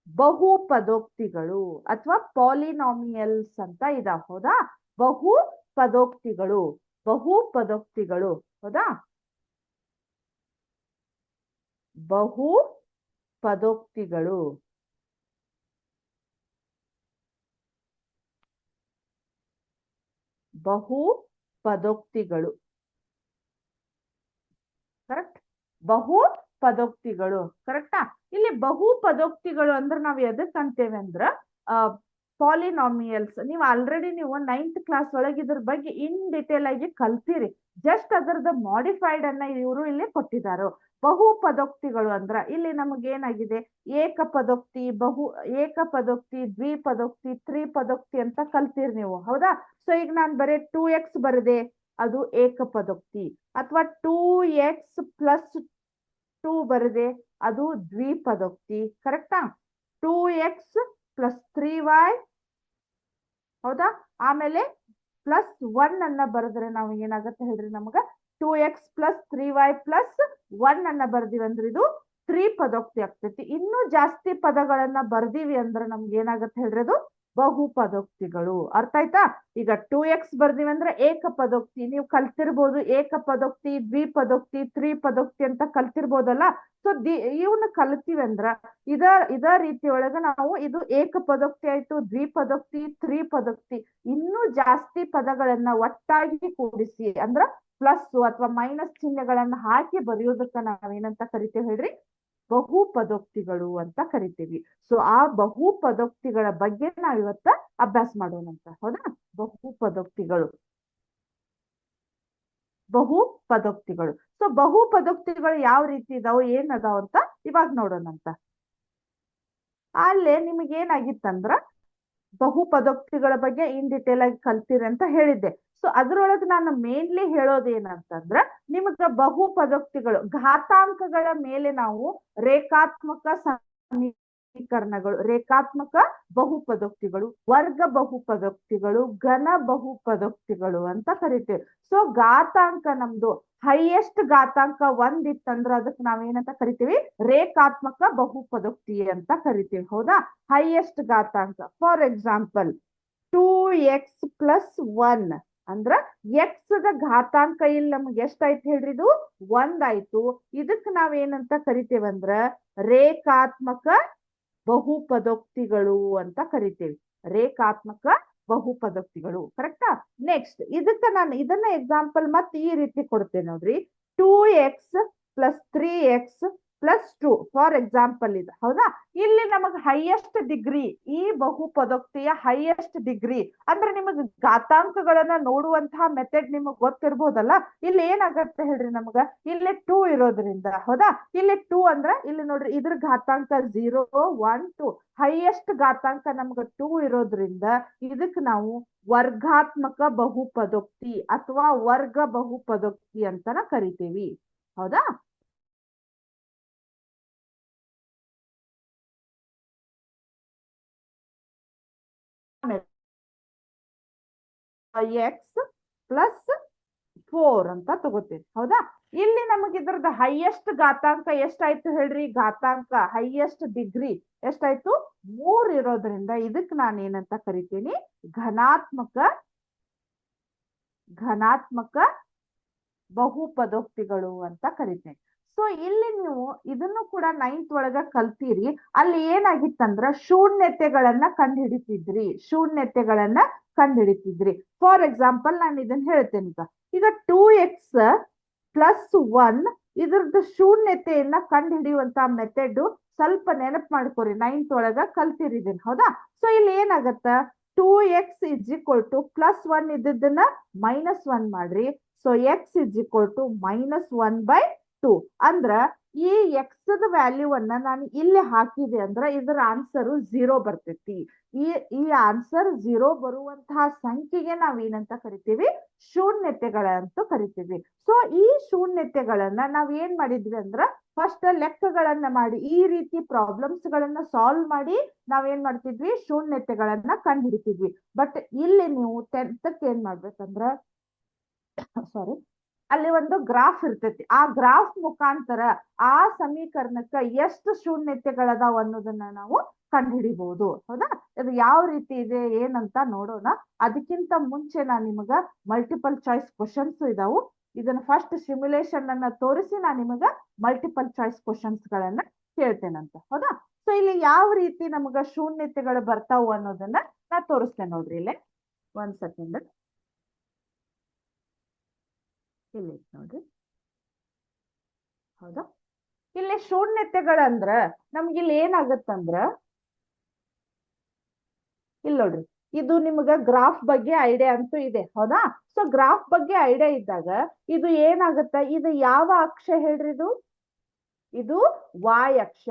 ಬಹು ಪದೋಕ್ತಿಗಳು ಅಥವಾ ಪಾಲಿನಾಮಿಯಲ್ಸ್ ಅಂತ ಇದಾವ. ಹೌದಾ? ಬಹು ಪದೋಕ್ತಿಗಳು, ಬಹು ಪದೋಕ್ತಿಗಳು. ಹೌದಾ? ಬಹು ಪದೋಕ್ತಿಗಳು. ಬಹು ಪದೋಕ್ತಿಗಳು. ಕರೆಕ್ಟ್? ಬಹು ಪದೋಕ್ತಿಗಳು. ಕರೆಕ್ಟಾ? ಇಲ್ಲಿ ಬಹು ಪದೋಕ್ತಿಗಳು ಅಂದ್ರೆ ನಾವ್ ಎದಕ್ ಅಂತೇವೆ ಅಂದ್ರ ಪಾಲಿನಾಮಿಯಲ್ಸ್. ನೀವು ಆಲ್ರೆಡಿ ನೀವು 9th ಕ್ಲಾಸ್ ಒಳಗೆ ಇದ್ರ ಬಗ್ಗೆ ಇನ್ ಡಿಟೇಲ್ ಆಗಿ ಕಲ್ತಿರಿ. ಜಸ್ಟ್ ಅದರದ ಮಾಡಿಫೈಡ್ ಅನ್ನ ಇವರು ಇಲ್ಲಿ ಕೊಟ್ಟಿದ್ದಾರೆ. ಬಹು ಪದೋಕ್ತಿಗಳು ಅಂದ್ರ ಇಲ್ಲಿ ನಮಗೆ ಏನಾಗಿದೆ? ಏಕ ಪದೋಕ್ತಿ, ಏಕ ಪದೋಕ್ತಿ, ದ್ವಿಪದೋಕ್ತಿ, ತ್ರಿಪದೋಕ್ತಿ ಅಂತ ಕಲ್ತೀರಿ ನೀವು. ಹೌದಾ? ಸೊ ಈಗ ನಾನ್ ಬರೀ 2x ಬರದೆ ಅದು ಏಕ ಪದೋಕ್ತಿ, ಅಥವಾ 2x + 2 ಬರದೆ ಅದು ದ್ವಿಪದೋಕ್ತಿ. ಕರೆಕ್ಟಾ? 2x + 3y. ಹೌದಾ? ಆಮೇಲೆ +1 ಅನ್ನ ಬರೆದ್ರೆ ನಾವು ಏನಾಗತ್ತೆ ಹೇಳ್ರಿ? ನಮಗ 2x + 3y + 1 ಅನ್ನ ಬರ್ದಿವಿ ಅಂದ್ರೆ ಇದು ತ್ರಿಪದೋಕ್ತಿ ಆಗ್ತೈತಿ. ಇನ್ನೂ ಜಾಸ್ತಿ ಪದಗಳನ್ನ ಬರ್ದಿವಿ ಅಂದ್ರೆ ನಮ್ಗೆ ಏನಾಗತ್ತೆ ಹೇಳ್ರಿ? ಅದು ಬಹು ಪದೋಕ್ತಿಗಳು. ಅರ್ಥ ಆಯ್ತಾ? ಈಗ 2x ಬರ್ದಿವಿ ಅಂದ್ರೆ ಏಕ ಪದೋಕ್ತಿ. ನೀವು ಕಲ್ತಿರ್ಬೋದು ಏಕ ಪದೋಕ್ತಿ, ದ್ವಿಪದೋಕ್ತಿ, ತ್ರಿಪದೋಕ್ತಿ ಅಂತ ಕಲ್ತಿರ್ಬೋದಲ್ಲ. ಸೊ ಇವನ್ನ ಕಲ್ತೀವಿ ಅಂದ್ರ ಇದ ರೀತಿ ಒಳಗ ನಾವು ಇದು ಏಕ ಪದೋಕ್ತಿ ಆಯ್ತು, ದ್ವಿಪದೋಕ್ತಿ, ತ್ರಿಪದೋಕ್ತಿ. ಇನ್ನೂ ಜಾಸ್ತಿ ಪದಗಳನ್ನ ಒಟ್ಟಾಗಿ ಕೂಡಿಸಿ ಅಂದ್ರ ಪ್ಲಸ್ ಅಥವಾ ಮೈನಸ್ ಚಿಹ್ನೆಗಳನ್ನ ಹಾಕಿ ಬರೆಯೋದಕ್ಕ ನಾವೇನಂತ ಕರಿತೇವೆ ಹೇಳ್ರಿ? ಬಹು ಪದೋಕ್ತಿಗಳು ಅಂತ ಕರಿತೀವಿ. ಸೊ ಆ ಬಹು ಪದೋಕ್ತಿಗಳ ಬಗ್ಗೆ ನಾವ್ ಇವತ್ತ ಅಭ್ಯಾಸ ಮಾಡೋಣಂತ. ಹೌದಾ? ಬಹು ಪದೋಕ್ತಿಗಳು, ಬಹು ಪದೋಕ್ತಿಗಳು. ಸೊ ಬಹು ಪದೋಕ್ತಿಗಳು ಯಾವ ರೀತಿ ಇದಾವ, ಏನ್ ಅದಾವ ಅಂತ ಇವಾಗ ನೋಡೋಣಂತ. ಅಲ್ಲೇ ನಿಮಗೆ ಏನಾಗಿತ್ತಂದ್ರ ಬಹು ಪದೋಕ್ತಿಗಳ ಬಗ್ಗೆ ಇನ್ ಡಿಟೇಲ್ ಆಗಿ ಕಲ್ತೀರಿ ಅಂತ ಹೇಳಿದ್ದೆ. ಸೊ ಅದ್ರೊಳಗೆ ನಾನು ಮೇನ್ಲಿ ಹೇಳೋದು ಏನಂತಂದ್ರ ನಿಮಗ ಬಹು ಪದೋಕ್ತಿಗಳು ಘಾತಾಂಕಗಳ ಮೇಲೆ ನಾವು ರೇಖಾತ್ಮಕ ಸಮೀಕರಣಗಳು, ರೇಖಾತ್ಮಕ ಬಹು ಪದೋಕ್ತಿಗಳು, ವರ್ಗ ಬಹು ಪದೋಕ್ತಿಗಳು, ಘನ ಬಹು ಪದೋಕ್ತಿಗಳು ಅಂತ ಕರಿತೇವೆ. ಸೊ ಘಾತಾಂಕ ನಮ್ದು ಹೈಯೆಸ್ಟ್ ಘಾತಾಂಕ 1 ಇತ್ತಂದ್ರ ಅದಕ್ಕೆ ನಾವೇನಂತ ಕರಿತೀವಿ? ರೇಖಾತ್ಮಕ ಬಹು ಪದೋಕ್ತಿ ಅಂತ ಕರಿತೀವಿ. ಹೌದಾ? ಹೈಯೆಸ್ಟ್ ಘಾತಾಂಕ. ಫಾರ್ ಎಕ್ಸಾಂಪಲ್ 2x + 1 ಅಂದ್ರ x ದ ಘಾತಾಂಕ ಇಲ್ಲಿ ನಮ್ಗೆ ಎಷ್ಟಾಯ್ತು ಹೇಳ್ರಿ? ಇದು 1 ಆಯ್ತು. ಇದಕ್ ನಾವೇನಂತ ಕರಿತೇವಂದ್ರ ರೇಖಾತ್ಮಕ ಬಹು ಪದೋಕ್ತಿಗಳು ಅಂತ ಕರಿತೇವೆ. ರೇಖಾತ್ಮಕ ಬಹು ಪದೋಕ್ತಿಗಳು. ಕರೆಕ್ಟಾ? ನೆಕ್ಸ್ಟ್ ಇದನ್ನ ಎಕ್ಸಾಂಪಲ್ ಮತ್ತೆ ಈ ರೀತಿ ಕೊಡ್ತೇನೆ ನೋಡ್ರಿ. 2x + 3x + 2 ಫಾರ್ ಎಕ್ಸಾಂಪಲ್ ಇದು. ಹೌದಾ? ಇಲ್ಲಿ ನಮಗ್ ಹೈಯೆಸ್ಟ್ ಡಿಗ್ರಿ, ಈ ಬಹು ಪದೋಕ್ತಿಯ ಹೈಯೆಸ್ಟ್ ಡಿಗ್ರಿ ಅಂದ್ರೆ ನಿಮಗ್ ಘಾತಾಂಕಗಳನ್ನ ನೋಡುವಂತಹ ಮೆಥಡ್ ನಿಮಗ್ ಗೊತ್ತಿರ್ಬೋದಲ್ಲ. ಇಲ್ಲಿ ಏನಾಗತ್ತೆ ಹೇಳ್ರಿ? ನಮಗ ಇಲ್ಲಿ 2 ಇರೋದ್ರಿಂದ. ಹೌದಾ? ಇಲ್ಲಿ 2 ಅಂದ್ರ ಇಲ್ಲಿ ನೋಡ್ರಿ ಇದ್ರ ಘಾತಾಂಕ 0 1 2. ಹೈಯೆಸ್ಟ್ ಘಾತಾಂಕ ನಮ್ಗ 2 ಇರೋದ್ರಿಂದ ಇದಕ್ ನಾವು ವರ್ಗಾತ್ಮಕ ಬಹು ಪದೋಕ್ತಿ ಅಥವಾ ವರ್ಗ ಬಹು ಪದೋಕ್ತಿ ಅಂತನ ಕರಿತೀವಿ. ಹೌದಾ? x + 4 ಅಂತ ತಗೋತೀವಿ. ಹೌದಾ? ಇಲ್ಲಿ ನಮಗೆ ಇದ್ರದ್ದು ಹೈಯೆಸ್ಟ್ ಘಾತಾಂಕ ಎಷ್ಟಾಯ್ತು ಹೇಳ್ರಿ? ಘಾತಾಂಕ ಹೈಯೆಸ್ಟ್ ಡಿಗ್ರಿ ಎಷ್ಟಾಯ್ತು? 3 ಇರೋದ್ರಿಂದ ಇದಕ್ಕೆ ನಾನು ಏನಂತ ಕರಿತೀನಿ? ಘನಾತ್ಮಕ ಬಹುಪದೋಕ್ತಿಗಳು ಅಂತ ಕರಿತೇನೆ. ಸೊ ಇಲ್ಲಿ ನೀವು ಇದನ್ನು ಕೂಡ 9th ಒಳಗ ಕಲ್ತೀರಿ. ಅಲ್ಲಿ ಏನಾಗಿತ್ತಂದ್ರ ಶೂನ್ಯತೆಗಳನ್ನ ಕಂಡುಹಿಡಿತಿದ್ರಿ. ಫಾರ್ ಎಕ್ಸಾಂಪಲ್ ನಾನು ಇದನ್ನ ಹೇಳ್ತೇನೆ. ಈಗ 2x + 1 ಇದ್ರದ್ದು ಶೂನ್ಯತೆಯನ್ನ ಕಂಡುಹಿಡಿಯುವಂತ ಮೆಥಡ್ ಸ್ವಲ್ಪ ನೆನಪು ಮಾಡ್ಕೊರಿ. 9th ಒಳಗ ಕಲ್ತಿರಿದ್ದೀನಿ, ಹೌದಾ? ಸೊ ಇಲ್ಲಿ ಏನಾಗತ್ತ? 2x +1 ಇದ್ದದನ್ನ -1 ಮಾಡ್ರಿ. ಸೊ x -1/2 ಅಂದ್ರ ಈ ಎಕ್ಸ್ ವ್ಯಾಲ್ಯೂವನ್ನ ನಾನು ಇಲ್ಲಿ ಹಾಕಿದೆ ಅಂದ್ರ ಇದರ ಆನ್ಸರ್ 0 ಬರ್ತೈತಿ. ಈ ಆನ್ಸರ್ 0 ಬರುವಂತಹ ಸಂಖ್ಯೆಗೆ ನಾವೇನಂತ ಕರಿತೀವಿ? ಶೂನ್ಯತೆಗಳಂತ ಕರಿತೀವಿ. ಸೊ ಈ ಶೂನ್ಯತೆಗಳನ್ನ ನಾವ್ ಏನ್ ಮಾಡಿದ್ವಿ ಅಂದ್ರ ಫಸ್ಟ್ ಲೆಕ್ಕಗಳನ್ನ ಮಾಡಿ, ಈ ರೀತಿ ಪ್ರಾಬ್ಲಮ್ಸ್ ಗಳನ್ನ ಸಾಲ್ವ್ ಮಾಡಿ ನಾವೇನ್ ಮಾಡ್ತಿದ್ವಿ? ಶೂನ್ಯತೆಗಳನ್ನ ಕಂಡುಹಿಡಿತಿದ್ವಿ. ಬಟ್ ಇಲ್ಲಿ ನೀವು 10th ಏನ್ ಮಾಡ್ಬೇಕಂದ್ರ ಸಾರಿ ಅಲ್ಲಿ ಒಂದು ಗ್ರಾಫ್ ಇರ್ತೈತಿ. ಆ ಗ್ರಾಫ್ ಮುಖಾಂತರ ಆ ಸಮೀಕರಣಕ್ಕ ಎಷ್ಟು ಶೂನ್ಯತೆಗಳದಾವ ಅನ್ನೋದನ್ನ ನಾವು ಕಂಡುಹಿಡಿಬಹುದು, ಹೌದಾ? ಅದು ಯಾವ ರೀತಿ ಇದೆ ಏನಂತ ನೋಡೋಣ. ಅದಕ್ಕಿಂತ ಮುಂಚೆ ನಾನು ನಿಮಗ ಮಲ್ಟಿಪಲ್ ಚಾಯ್ಸ್ ಕ್ವಶನ್ಸ್ ಇದಾವು. ಇದನ್ನ ಫಸ್ಟ್ ಸಿಮ್ಯುಲೇಷನ್ ಅನ್ನ ತೋರಿಸಿ ನಾನು ನಿಮಗ ಮಲ್ಟಿಪಲ್ ಚಾಯ್ಸ್ ಕ್ವಶನ್ಸ್ ಗಳನ್ನ ಕೇಳ್ತೇನಂತ, ಹೌದಾ? ಸೊ ಇಲ್ಲಿ ಯಾವ ರೀತಿ ನಮಗ ಶೂನ್ಯತೆಗಳು ಬರ್ತಾವು ಅನ್ನೋದನ್ನ ನಾ ತೋರಿಸ್ತೇನೆ ನೋಡ್ರಿ. ಇಲ್ಲಿ 1 ಸೆಕೆಂಡ್. ಇಲ್ಲಿ ನೋಡ್ರಿ, ಹೌದಾ? ಇಲ್ಲಿ ಶೂನ್ಯತೆಗಳಂದ್ರ ನಮ್ಗೆ ಇಲ್ಲಿ ಏನಾಗತ್ತಂದ್ರ ಇಲ್ಲಿ ನೋಡ್ರಿ, ಇದು ನಿಮ್ಗ ಗ್ರಾಫ್ ಬಗ್ಗೆ ಐಡಿಯಾ ಅಂತೂ ಇದೆ, ಹೌದಾ? ಸೊ ಗ್ರಾಫ್ ಬಗ್ಗೆ ಐಡಿಯಾ ಇದ್ದಾಗ ಇದು ಏನಾಗತ್ತ? ಇದು ಯಾವ ಅಕ್ಷ ಹೇಳ್ರಿ? ಇದು y ಅಕ್ಷ.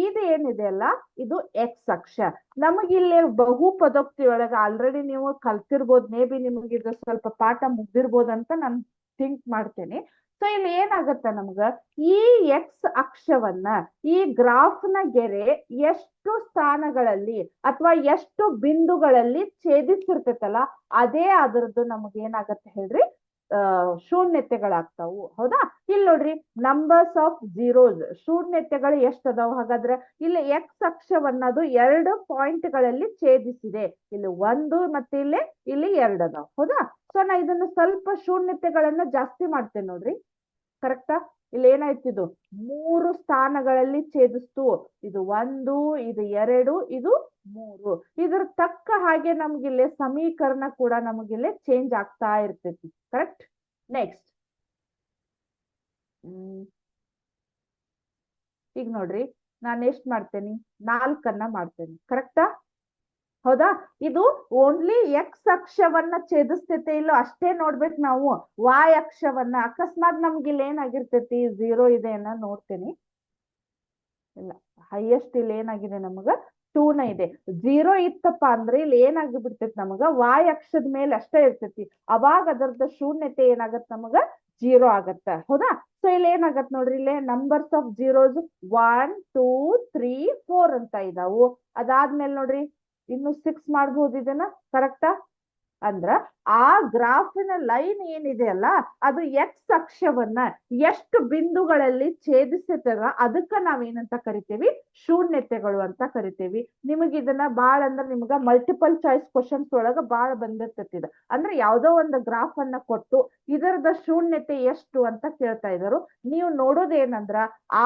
ಇದು ಏನಿದೆ ಅಲ್ಲ, ಇದು x ಅಕ್ಷ. ನಮಗಿಲ್ಲಿ ಬಹುಪದೋಕ್ತಿ ಒಳಗ ಆಲ್ರೆಡಿ ನೀವು ಕಲ್ತಿರ್ಬೋದು. ಮೇ ಬಿ ನಿಮ್ಗೆ ಇದು ಸ್ವಲ್ಪ ಪಾಠ ಮುಗ್ದಿರ್ಬೋದಂತ ನಾನು ಥಿಂಕ್ ಮಾಡ್ತೇನೆ. ಸೊ ಇಲ್ಲಿ ಏನಾಗತ್ತ? ನಮ್ಗ ಈ ಎಕ್ಸ್ ಅಕ್ಷವನ್ನ ಈ ಗ್ರಾಫ್ನ ಗೆರೆ ಎಷ್ಟು ಸ್ಥಾನಗಳಲ್ಲಿ ಅಥವಾ ಎಷ್ಟು ಬಿಂದುಗಳಲ್ಲಿ ಛೇದಿಸಿರ್ತೈತಲ್ಲ ಅದೇ ಅದರದ್ದು ನಮ್ಗೆ ಏನಾಗತ್ತೆ ಹೇಳ್ರಿ? ಶೂನ್ಯತೆಗಳಾಗ್ತಾವು, ಹೌದಾ? ಇಲ್ಲಿ ನೋಡ್ರಿ, ನಂಬರ್ಸ್ ಆಫ್ ಜೀರೋಸ್, ಶೂನ್ಯತೆಗಳು ಎಷ್ಟು ಅದಾವ? ಹಾಗಾದ್ರೆ ಇಲ್ಲಿ ಎಕ್ಸ್ ಅಕ್ಷವನ್ನದು 2 ಪಾಯಿಂಟ್ಗಳಲ್ಲಿ ಛೇದಿಸಿದೆ. ಇಲ್ಲಿ 1 ಮತ್ತೆ ಇಲ್ಲಿ 2 ಅದಾವ, ಹೌದಾ? ಸೊ ನಾ ಇದನ್ನು ಸ್ವಲ್ಪ ಶೂನ್ಯತೆಗಳನ್ನ ಜಾಸ್ತಿ ಮಾಡ್ತೇನೆ ನೋಡ್ರಿ. ಕರೆಕ್ಟಾ? ಇಲ್ಲಿ ಏನಾಯ್ತು? ಇದು 3 ಸ್ಥಾನಗಳಲ್ಲಿ ಛೇದಿಸ್ತು. ಇದು 1, ಇದು 2, ಇದು 3. ಇದ್ರ ತಕ್ಕ ಹಾಗೆ ನಮ್ಗಿಲ್ಲಿ ಸಮೀಕರಣ ಕೂಡ ನಮಗಿಲ್ಲಿ ಚೇಂಜ್ ಆಗ್ತಾ ಇರ್ತೈತಿ. ಕರೆಕ್ಟ್? ನೆಕ್ಸ್ಟ್ ಈಗ ನೋಡ್ರಿ, ನಾನು ಎಷ್ಟ್ ಮಾಡ್ತೇನೆ? 4 ಮಾಡ್ತೇನೆ. ಕರೆಕ್ಟಾ? ಹೌದಾ? ಇದು ಓನ್ಲಿ ಎಕ್ಸ್ ಅಕ್ಷವನ್ನ ಛೇದಿಸ್ತೈತೆ ಇಲ್ಲೋ ಅಷ್ಟೇ ನೋಡ್ಬೇಕು ನಾವು. y ಅಕ್ಷವನ್ನ ಅಕಸ್ಮಾತ್ ನಮ್ಗೆ ಇಲ್ಲಿ ಏನಾಗಿರ್ತೈತಿ? 0 ಇದೆ ಅನ್ನ ನೋಡ್ತೇನೆ. ಇಲ್ಲ, ಹೈಯೆಸ್ಟ್ ಇಲ್ಲಿ ಏನಾಗಿದೆ? ನಮಗ 2ನ ಇದೆ. 0 ಇತ್ತಪ್ಪ ಅಂದ್ರೆ ಇಲ್ಲಿ ಏನಾಗಿ ಬಿಡ್ತೈತಿ? ನಮಗ y ಅಕ್ಷದ ಮೇಲೆ ಅಷ್ಟೇ ಇರ್ತೈತಿ. ಅವಾಗ ಅದರದ ಶೂನ್ಯತೆ ಏನಾಗತ್ತ? ನಮಗ 0 ಆಗತ್ತ, ಹೌದಾ? ಸೊ ಇಲ್ಲಿ ಏನಾಗತ್ ನೋಡ್ರಿ, ಇಲ್ಲಿ ನಂಬರ್ಸ್ ಆಫ್ ಜೀರೋಸ್ 1 2 3 4 ಅಂತ ಇದಾವು. ಅದಾದ್ಮೇಲೆ ನೋಡ್ರಿ, ಇನ್ನು 6 ಮಾಡ್ಬೋದು ಇದನ್ನ. ಕರೆಕ್ಟಾ? ಅಂದ್ರ ಆ ಗ್ರಾಫಿನ ಲೈನ್ ಏನಿದೆ ಅಲ್ಲ, ಅದು ಎಕ್ಸ್ ಅಕ್ಷವನ್ನ ಎಷ್ಟು ಬಿಂದುಗಳಲ್ಲಿ ಛೇದಿಸುತ್ತಲ್ಲ ಅದಕ್ಕ ನಾವೇನಂತ ಕರಿತೇವಿ? ಶೂನ್ಯತೆಗಳು ಅಂತ ಕರಿತೇವಿ. ನಿಮಗೆ ಇದನ್ನ ಬಾಳ ಅಂದ್ರೆ ನಿಮ್ಗ ಮಲ್ಟಿಪಲ್ ಚಾಯ್ಸ್ ಕ್ವಶನ್ಸ್ ಒಳಗ ಬಾಳ ಬಂದಿರ್ತೈತಿ. ಅಂದ್ರೆ ಯಾವ್ದೋ ಒಂದು ಗ್ರಾಫ್ ಅನ್ನ ಕೊಟ್ಟು ಇದರದ ಶೂನ್ಯತೆ ಎಷ್ಟು ಅಂತ ಕೇಳ್ತಾ ಇದ್ರು. ನೀವು ನೋಡೋದೇನಂದ್ರ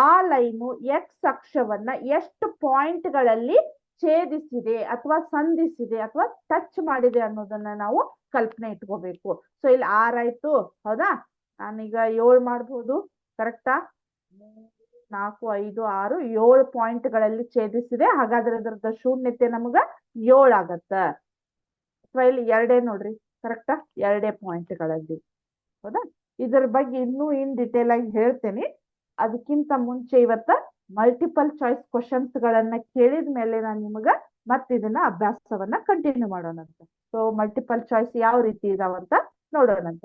ಆ ಲೈನು ಎಕ್ಸ್ ಅಕ್ಷವನ್ನ ಎಷ್ಟು ಪಾಯಿಂಟ್ಗಳಲ್ಲಿ ಛೇದಿಸಿದೆ ಅಥವಾ ಸಂಧಿಸಿದೆ ಅಥವಾ ಟಚ್ ಮಾಡಿದೆ ಅನ್ನೋದನ್ನ ನಾವು ಕಲ್ಪನೆ ಇಟ್ಕೋಬೇಕು. ಸೊ ಇಲ್ಲಿ 6 ಆಯ್ತು, ಹೌದಾ? ನಾನೀಗ 7 ಮಾಡ್ಬೋದು. ಕರೆಕ್ಟಾ? 3 4 5 6 7 ಪಾಯಿಂಟ್ಗಳಲ್ಲಿ ಛೇದಿಸಿದೆ. ಹಾಗಾದ್ರೆ ಅದರದ ಶೂನ್ಯತೆ ನಮಗ 7 ಆಗತ್ತ. ಅಥವಾ ಇಲ್ಲಿ 2 ನೋಡ್ರಿ. ಕರೆಕ್ಟಾ? 2 ಪಾಯಿಂಟ್ಗಳಲ್ಲಿ, ಹೌದಾ? ಇದರ ಬಗ್ಗೆ ಇನ್ನೂ ಇನ್ ಡಿಟೇಲ್ ಆಗಿ ಹೇಳ್ತೇನೆ. ಅದಕ್ಕಿಂತ ಮುಂಚೆ ಇವತ್ತ ಮಲ್ಟಿಪಲ್ ಚಾಯ್ಸ್ ಕ್ವಶನ್ಸ್ ಗಳನ್ನ ಕೇಳಿದ ಮೇಲೆ ನಾನು ನಿಮಗ ಮತ್ತೆ ಇದನ್ನ ಅಭ್ಯಾಸವನ್ನ ಕಂಟಿನ್ಯೂ ಮಾಡೋಣಂತ. ಸೊ ಮಲ್ಟಿಪಲ್ ಚಾಯ್ಸ್ ಯಾವ ರೀತಿ ಇದಾವಂತ ನೋಡೋಣಂತ.